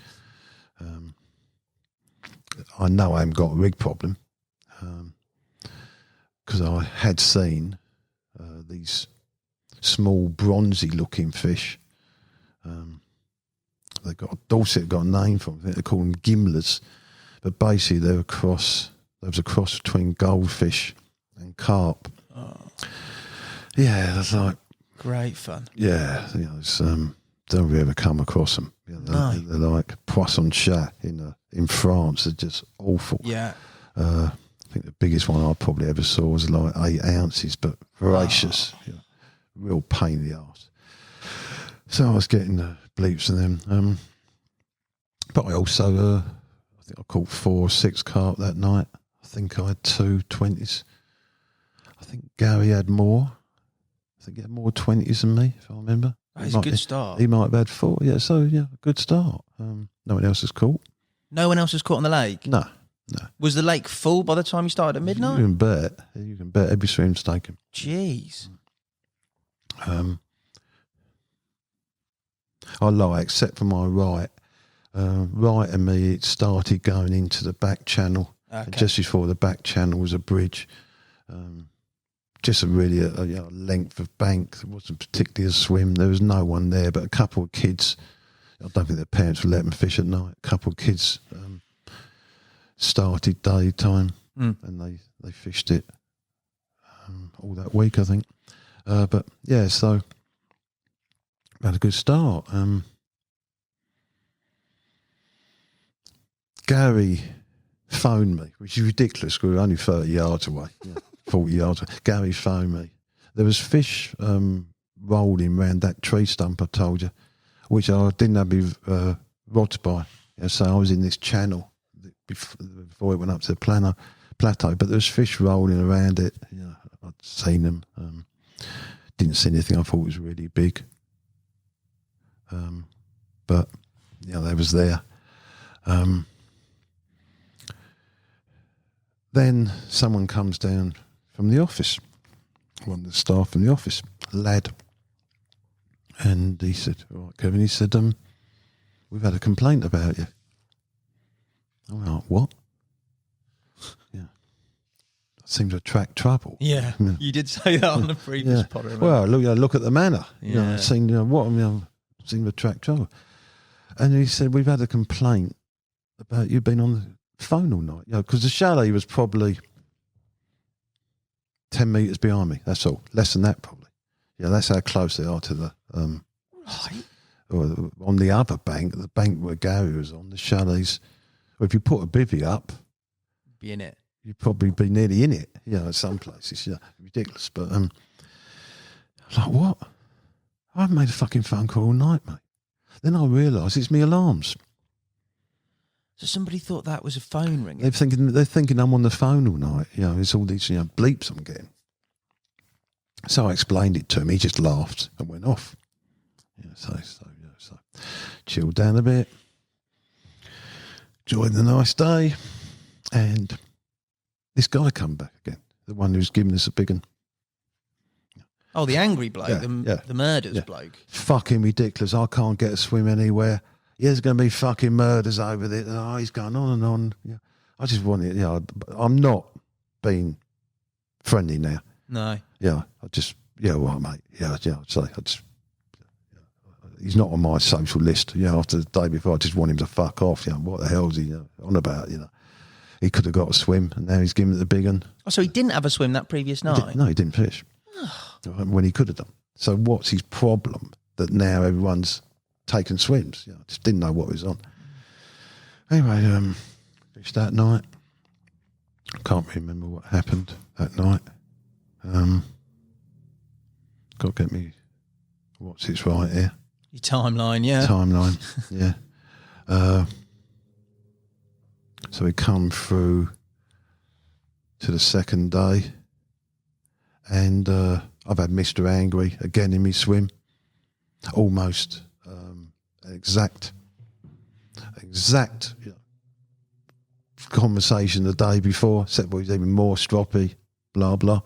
Speaker 2: I know I haven't got a rig problem because I had seen these small bronzy looking fish. Dorset got a name for them. I think they call them gimlers. But basically there was a cross between goldfish and carp.
Speaker 1: Oh.
Speaker 2: Yeah, that's like...
Speaker 1: Great fun.
Speaker 2: Yeah, don't we ever come across them. They're like poisson chat in France. They're just awful.
Speaker 1: Yeah.
Speaker 2: I think the biggest one I probably ever saw was like 8 ounces, but voracious. Real pain in the arse. So I was getting the bleeps and them. But I also, I think I caught 4 or 6 carp that night. I think I had 2 20s. I think Gary had more. I think he had more 20s than me, if I remember.
Speaker 1: That's a good start.
Speaker 2: He might have had 4. Yeah, so a good start. No one else has caught.
Speaker 1: No one else has caught on the lake?
Speaker 2: No.
Speaker 1: Was the lake full by the time you started at midnight?
Speaker 2: You can bet every swim's taken.
Speaker 1: Jeez.
Speaker 2: I lie, except for my right. Right of me, it started going into the back channel. Okay. Just before the back channel was a bridge. Just a length of bank. There wasn't particularly a swim. There was no one there, but a couple of kids. I don't think their parents would let them fish at night. A couple of kids started daytime and they fished it all that week, I think. But yeah, so had a good start. Gary phoned me, which is ridiculous because we were only 30 yards away, 40 yards away. Gary phoned me. There was fish rolling round that tree stump I told you, which I didn't have my rods by. So I was in this channel before it went up to the plateau, but there was fish rolling around it. I'd seen them. Didn't see anything I thought was really big. But they was there. Then someone comes down from the office, one of the staff from the office, a lad, and he said, "All right, Kevin," he said, "we've had a complaint about you." I'm like, "What?" Yeah. Seemed to attract trouble.
Speaker 1: Yeah, you did say that on the previous pod.
Speaker 2: Well, look at the manor. It seemed, seemed to attract trouble. And he said, "We've had a complaint about you being on the phone all night." Because the chalet was probably 10 metres behind me, that's all. Less than that, probably. Yeah, that's how close they are to the...
Speaker 1: Right.
Speaker 2: Or on the other bank, the bank where Gary was on, the shallows. Well, if you put a bivvy up...
Speaker 1: Be in it.
Speaker 2: You'd probably be nearly in it, at some places. Yeah, ridiculous. But, like, what? I haven't made a fucking phone call all night, mate. Then I realised it's me alarms.
Speaker 1: So somebody thought that was a phone ringing.
Speaker 2: They're thinking I'm on the phone all night. It's all these bleeps I'm getting. So I explained it to him. He just laughed and went off. So chilled down a bit. Enjoyed the nice day, and this guy come back again. The one who's giving us a big one.
Speaker 1: Oh, the angry bloke, the murders bloke.
Speaker 2: Fucking ridiculous. I can't get a swim anywhere. There's going to be fucking murders over there. Oh, he's going on and on. Yeah, I just want it. I'm not being friendly now.
Speaker 1: No.
Speaker 2: Yeah, well, mate. He's not on my social list. After the day before, I just want him to fuck off. What the hell's he on about? He could have got a swim, and now he's giving it the big one.
Speaker 1: Oh, so he didn't have a swim that previous night?
Speaker 2: No, he didn't fish. When he could have done. So what's his problem that now everyone's taking swims? I just didn't know what was on. Anyway, fished that night. I can't remember what happened that night. Got to get me what's it's right here.
Speaker 1: Your timeline, yeah.
Speaker 2: Timeline, yeah. So we come through to the second day, and I've had Mr. Angry again in me swim. Almost exact conversation the day before, except he's even more stroppy, blah, blah.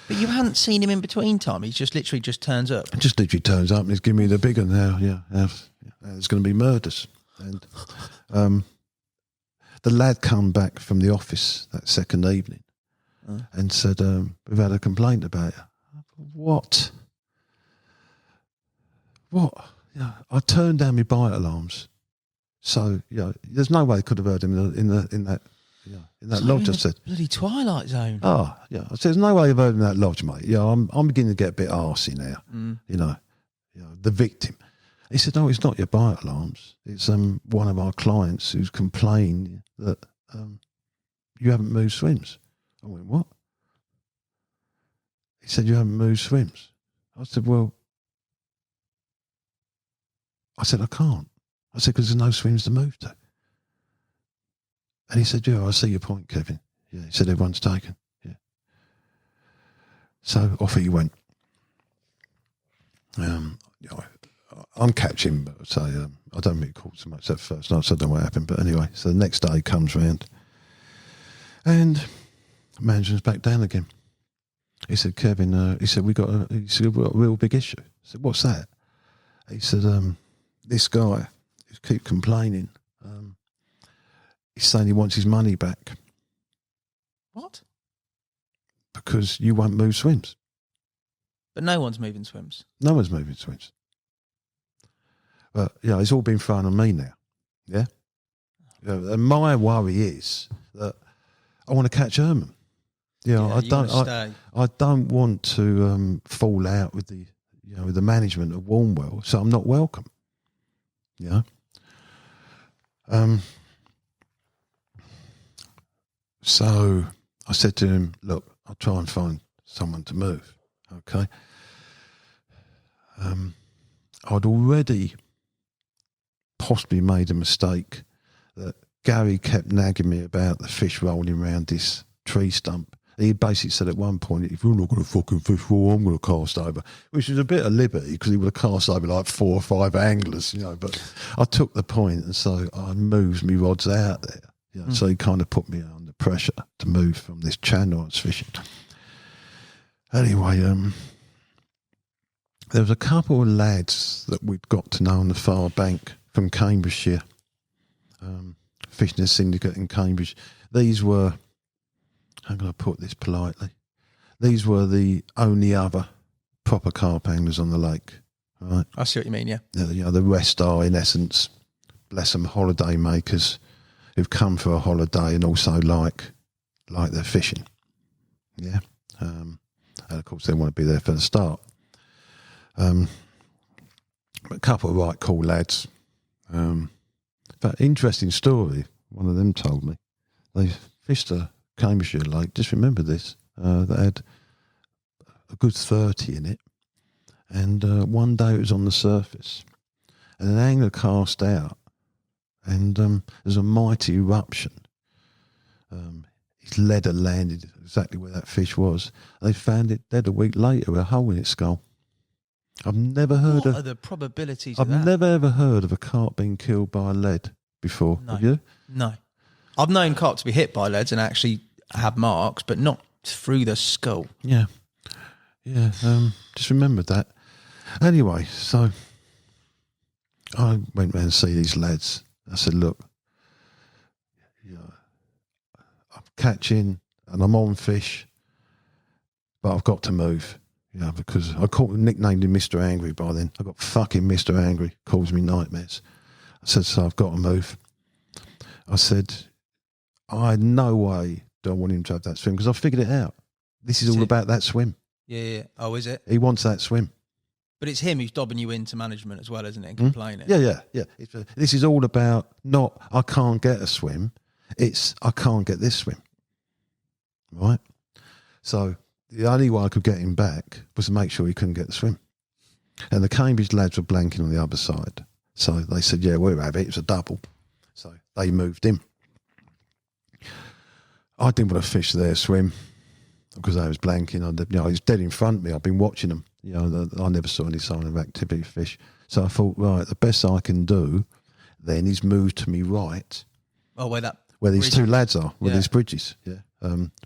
Speaker 1: But you hadn't seen him in between time. He just literally just turns up.
Speaker 2: Just literally turns up and he's giving me the big one now. There's going to be murders. And the lad come back from the office that second evening and said, we've had a complaint about you. What? I turned down my bite alarms. So, there's no way I could have heard him in that lodge, I said.
Speaker 1: Bloody Twilight Zone.
Speaker 2: Oh, yeah. I said, there's no way I've heard in that lodge, mate. I'm beginning to get a bit arsey now. The victim. He said, no, it's not your bite alarms. It's one of our clients who's complained that you haven't moved swims. I went, what? He said, you haven't moved swims. I said, I can't. I said, because there's no swims to move to. And he said, I see your point, Kevin. Yeah, he said, everyone's taken. Yeah. So off he went. I'm catching, but I don't really call so much that first night, so I don't know what happened. But anyway, so the next day comes round, and the manager's back down again. He said, Kevin, we've got a real big issue. I said, what's that? He said, this guy who keeps complaining, he's saying he wants his money back.
Speaker 1: What?
Speaker 2: Because you won't move swims.
Speaker 1: But no one's moving swims.
Speaker 2: No one's moving swims. But, it's all been thrown on me now. Yeah? And my worry is that I want to catch Herman. I don't want to fall out with the management of Warmwell, so I'm not welcome. So I said to him, look, I'll try and find someone to move. Okay. I'd already possibly made a mistake that Gary kept nagging me about the fish rolling around this tree stump. He basically said at one point, if you're not going to fucking fish for, I'm going to cast over, which is a bit of liberty because he would have cast over like 4 or 5 anglers, but I took the point, and so I moved my rods out there. So he kind of put me under pressure to move from this channel I was fishing. Anyway, there was a couple of lads that we'd got to know on the far bank from Cambridgeshire, fishing a syndicate in Cambridge. These were, how can I put this politely? These were the only other proper carp anglers on the lake. Right?
Speaker 1: I see what you mean, yeah.
Speaker 2: The rest are, in essence, bless them, holiday makers who've come for a holiday and also like their fishing. Yeah. and of course they want to be there for the start. A couple of right cool lads. But interesting story. One of them told me they fished a Cambridgeshire lake. Just remember this. That had a good 30 in it, and one day it was on the surface, and an angler cast out, and there's a mighty eruption. His lead had landed exactly where that fish was. They found it dead a week later with a hole in its skull. I've never heard
Speaker 1: What are the probabilities of
Speaker 2: I've
Speaker 1: that?
Speaker 2: never ever heard of a carp being killed by lead before.
Speaker 1: No.
Speaker 2: Have you?
Speaker 1: No. I've known carp to be hit by leads and actually have marks, but not through the skull.
Speaker 2: Yeah. Yeah. Just remembered that. Anyway, so I went round to see these lads. I said, look, I'm catching and I'm on fish, but I've got to move. Because nicknamed him Mr. Angry by then. I got fucking Mr. Angry, caused me nightmares. I said, so I've got to move. I said, I had no way do I want him to have that swim, because I figured it out. This is all about that swim.
Speaker 1: Yeah. Oh, is it?
Speaker 2: He wants that swim.
Speaker 1: But it's him who's dobbing you into management as well, isn't it? And complaining.
Speaker 2: Yeah. This is all about not, I can't get a swim. It's, I can't get this swim. Right? So the only way I could get him back was to make sure he couldn't get the swim. And the Cambridge lads were blanking on the other side. So they said, yeah, we'll have it. It's a double. So they moved him. I didn't want to fish their swim because I was blanking. He was dead in front of me. I've been watching them. I never saw any sign of activity of fish. So I thought, right, the best I can do then is move to me right.
Speaker 1: Oh, where
Speaker 2: these
Speaker 1: bridge
Speaker 2: two lads are, where
Speaker 1: Yeah.
Speaker 2: these bridges. Yeah.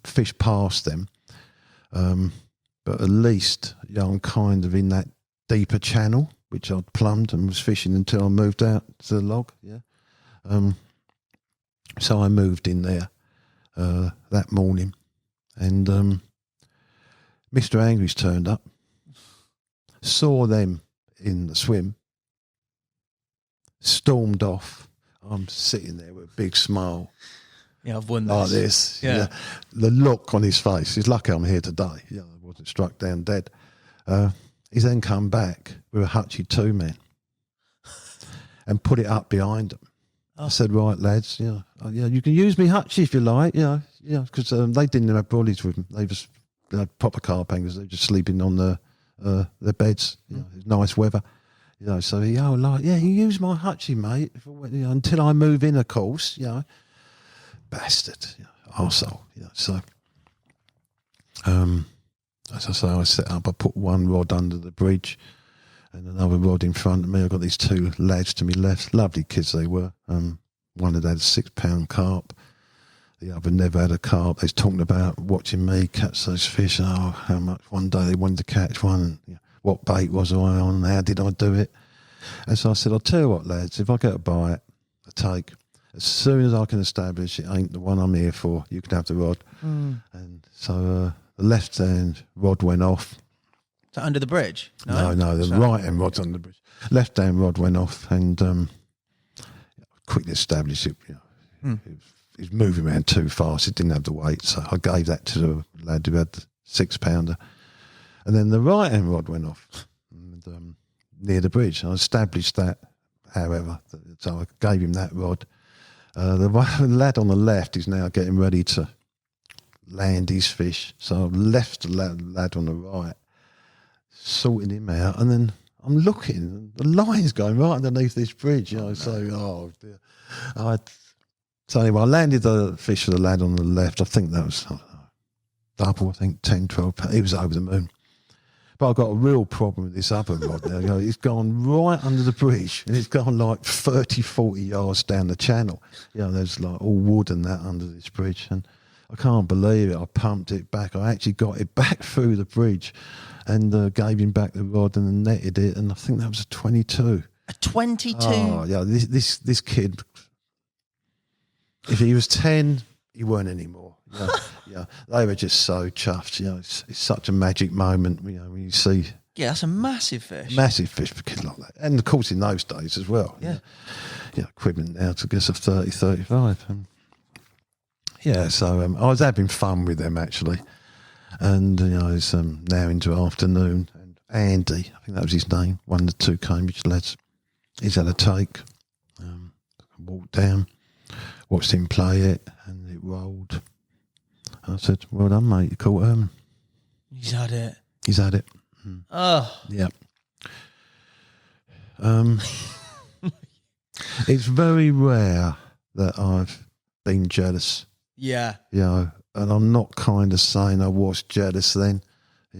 Speaker 2: Fish past them. But at least I'm kind of in that deeper channel, which I'd plumbed and was fishing until I moved out to the log. Yeah. So I moved in there that morning, and Mr. Angry's turned up, saw them in the swim, stormed off. I'm sitting there with a big smile.
Speaker 1: Yeah, I've won this.
Speaker 2: Like this.
Speaker 1: Yeah.
Speaker 2: The look on his face. He's lucky I'm here today. I wasn't struck down dead. He's then come back with a Hutchie 2-man and put it up behind him. I said, right, lads, you can use me Hutchie if you like, because they didn't have bullies with them. They just had proper carp anglers. They were just sleeping on their beds. It's nice weather. So you use my Hutchie, mate, until I move in, of course, bastard, arsehole. So, as I say, I set up, I put one rod under the bridge and another rod in front of me. I got these two lads to my left, lovely kids they were. One had a 6-pound carp, the other never had a carp. They was talking about watching me catch those fish, and how much one day they wanted to catch one, and what bait was I on, how did I do it. And so I said, I'll tell you what, lads, if I get a bite, a take, as soon as I can establish it ain't the one I'm here for, you can have the rod. And so the left hand rod went off.
Speaker 1: So under the bridge?
Speaker 2: No, the right hand rod's under the bridge. Left hand rod went off, and quickly established it. It was moving around too fast. It didn't have the weight, so I gave that to the lad who had the 6-pounder. And then the right hand rod went off and, near the bridge. I established that, however, so I gave him that rod. The lad on the left is now getting ready to land his fish. So I've left the lad on the right, sorting him out, and then I'm looking, and the line's going right underneath this bridge, so, dear. So anyway, I landed the fish for the lad on the left. I think that was double, 10, 12 pounds. He was over the moon. But I've got a real problem with this other rod now. It's gone right under the bridge, and it's gone like 30, 40 yards down the channel. There's like all wood and that under this bridge, and I can't believe it. I pumped it back. I actually got it back through the bridge and gave him back the rod and then netted it, and I think that was a 22.
Speaker 1: A 22?
Speaker 2: Oh, yeah, this kid, if he was 10, he weren't anymore. They were just so chuffed. It's such a magic moment, when you see.
Speaker 1: Yeah, that's a massive fish.
Speaker 2: Massive fish for kids like that. And of course in those days as well.
Speaker 1: Yeah.
Speaker 2: Equivalent now to guess of 30, 35. So I was having fun with them actually. And, it's now into afternoon. And Andy, I think that was his name, one of the two Cambridge lads, he's had a take. Walked down, watched him play it, and it rolled. I said, well done, mate, you caught Herman.
Speaker 1: He's had it.
Speaker 2: He's had it.
Speaker 1: Oh.
Speaker 2: Yeah. It's very rare that I've been jealous.
Speaker 1: Yeah.
Speaker 2: And I'm not kind of saying I was jealous then.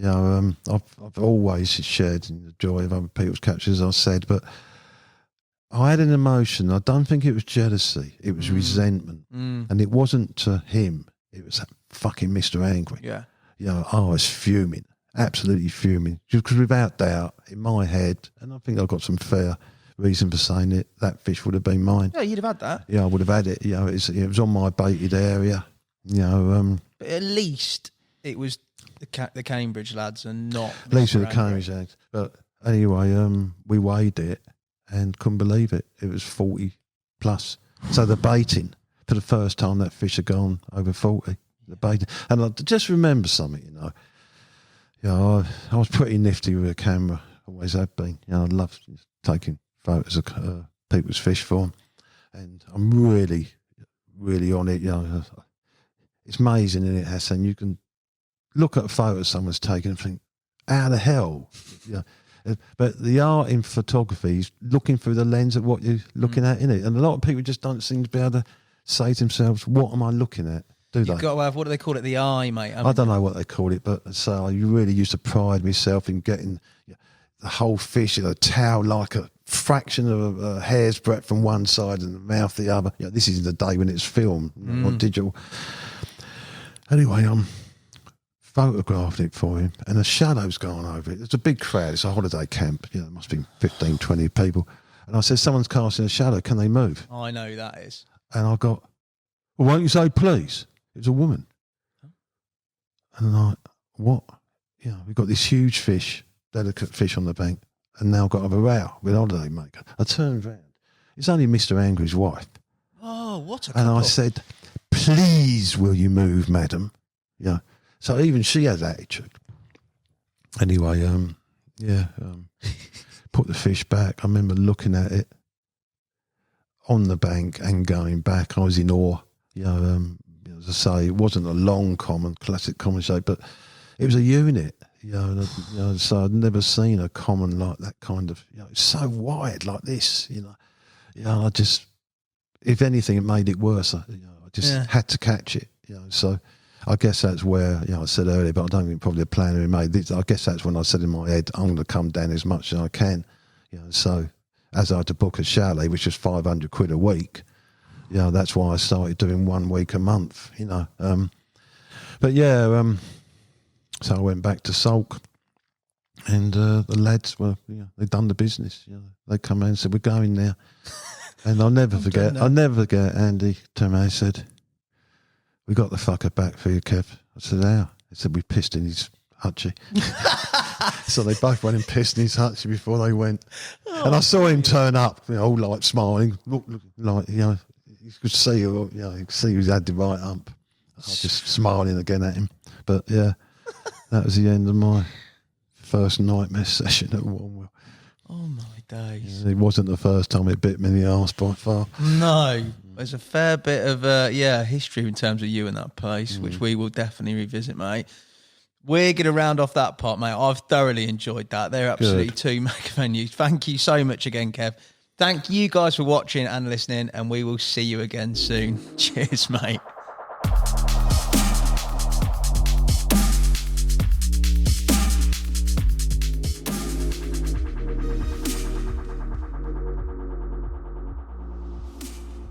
Speaker 2: I've always shared in the joy of other people's captures, as I said, but I had an emotion. I don't think it was jealousy. It was resentment. And it wasn't to him. It was that fucking Mr. Angry.
Speaker 1: Yeah.
Speaker 2: I was fuming, absolutely fuming. Because without doubt, in my head, and I think I've got some fair reason for saying it, that fish would have been mine.
Speaker 1: Yeah, you'd have had that.
Speaker 2: Yeah, I would have had it. It was on my baited area.
Speaker 1: But at least it was the Cambridge lads and not...
Speaker 2: At least with the Cambridge lads. But anyway, we weighed it and couldn't believe it. It was 40 plus. So the baiting, for the first time, that fish had gone over 40. The baiting. And I just remember something, I was pretty nifty with a camera. Always have been. I love taking photos of people's fish for them. And I'm really, really on it. It's amazing, isn't it, Hassan? You can look at a photo someone's taken and think, how the hell? But the art in photography is looking through the lens at what you're looking at, innit? And a lot of people just don't seem to be able to say to themselves, what am I looking at? Do they?
Speaker 1: You've got to have, what do they call it, the eye, mate?
Speaker 2: I don't know what they call it, but so I really used to pride myself in getting the whole fish, a tail like a fraction of a hair's breadth from one side and the mouth the other. This is the day when it's filmed, not digital. Anyway, I'm photographing it for him, and a shadow's gone over it. It's a big crowd. It's a holiday camp. There must be 15, 20 people. And I said, someone's casting a shadow. Can they move?
Speaker 1: I know who that is.
Speaker 2: And I got, well, won't you say please? It was a woman. And I'm like, what? We've got this huge fish, delicate fish on the bank, and now got a row with holiday maker. I turned round. It's only Mr. Angry's wife.
Speaker 1: Oh, what a couple.
Speaker 2: And I said, please will you move, madam? So even she has attitude. Anyway, put the fish back. I remember looking at it on the bank and going back. I was in awe. As I say, it wasn't a long classic common shape, but it was a unit. So I'd never seen a common like that kind of. It's so wide like this. I just, if anything, it made it worse. I just had to catch it. So I guess that's where I said earlier, but I don't think probably a planner who made this. I guess that's when I said in my head, I'm going to come down as much as I can. So as I had to book a chalet, which was £500 a week. That's why I started doing 1 week a month. So I went back to Sulk, and the lads were, they'd done the business. They come in and said, we're going now. And I'll never forget Andy turned around and said, we got the fucker back for you, Kev. I said, how? He said, we pissed in his hutchie. So they both went and pissed in his hutchie before they went. And I saw him turn up, all like smiling, look like, you could see, you could see he had the right ump. I was just smiling again at him. But that was the end of my first nightmare session at Warmwell.
Speaker 1: Oh my days!
Speaker 2: It wasn't the first time it bit me in the arse by far.
Speaker 1: No, there's a fair bit of history in terms of you in that place, which we will definitely revisit, mate. We're going to round off that part, mate. I've thoroughly enjoyed that. They're absolutely two mega venues. Thank you so much again, Kev. Thank you guys for watching and listening, and we will see you again soon. Cheers, mate.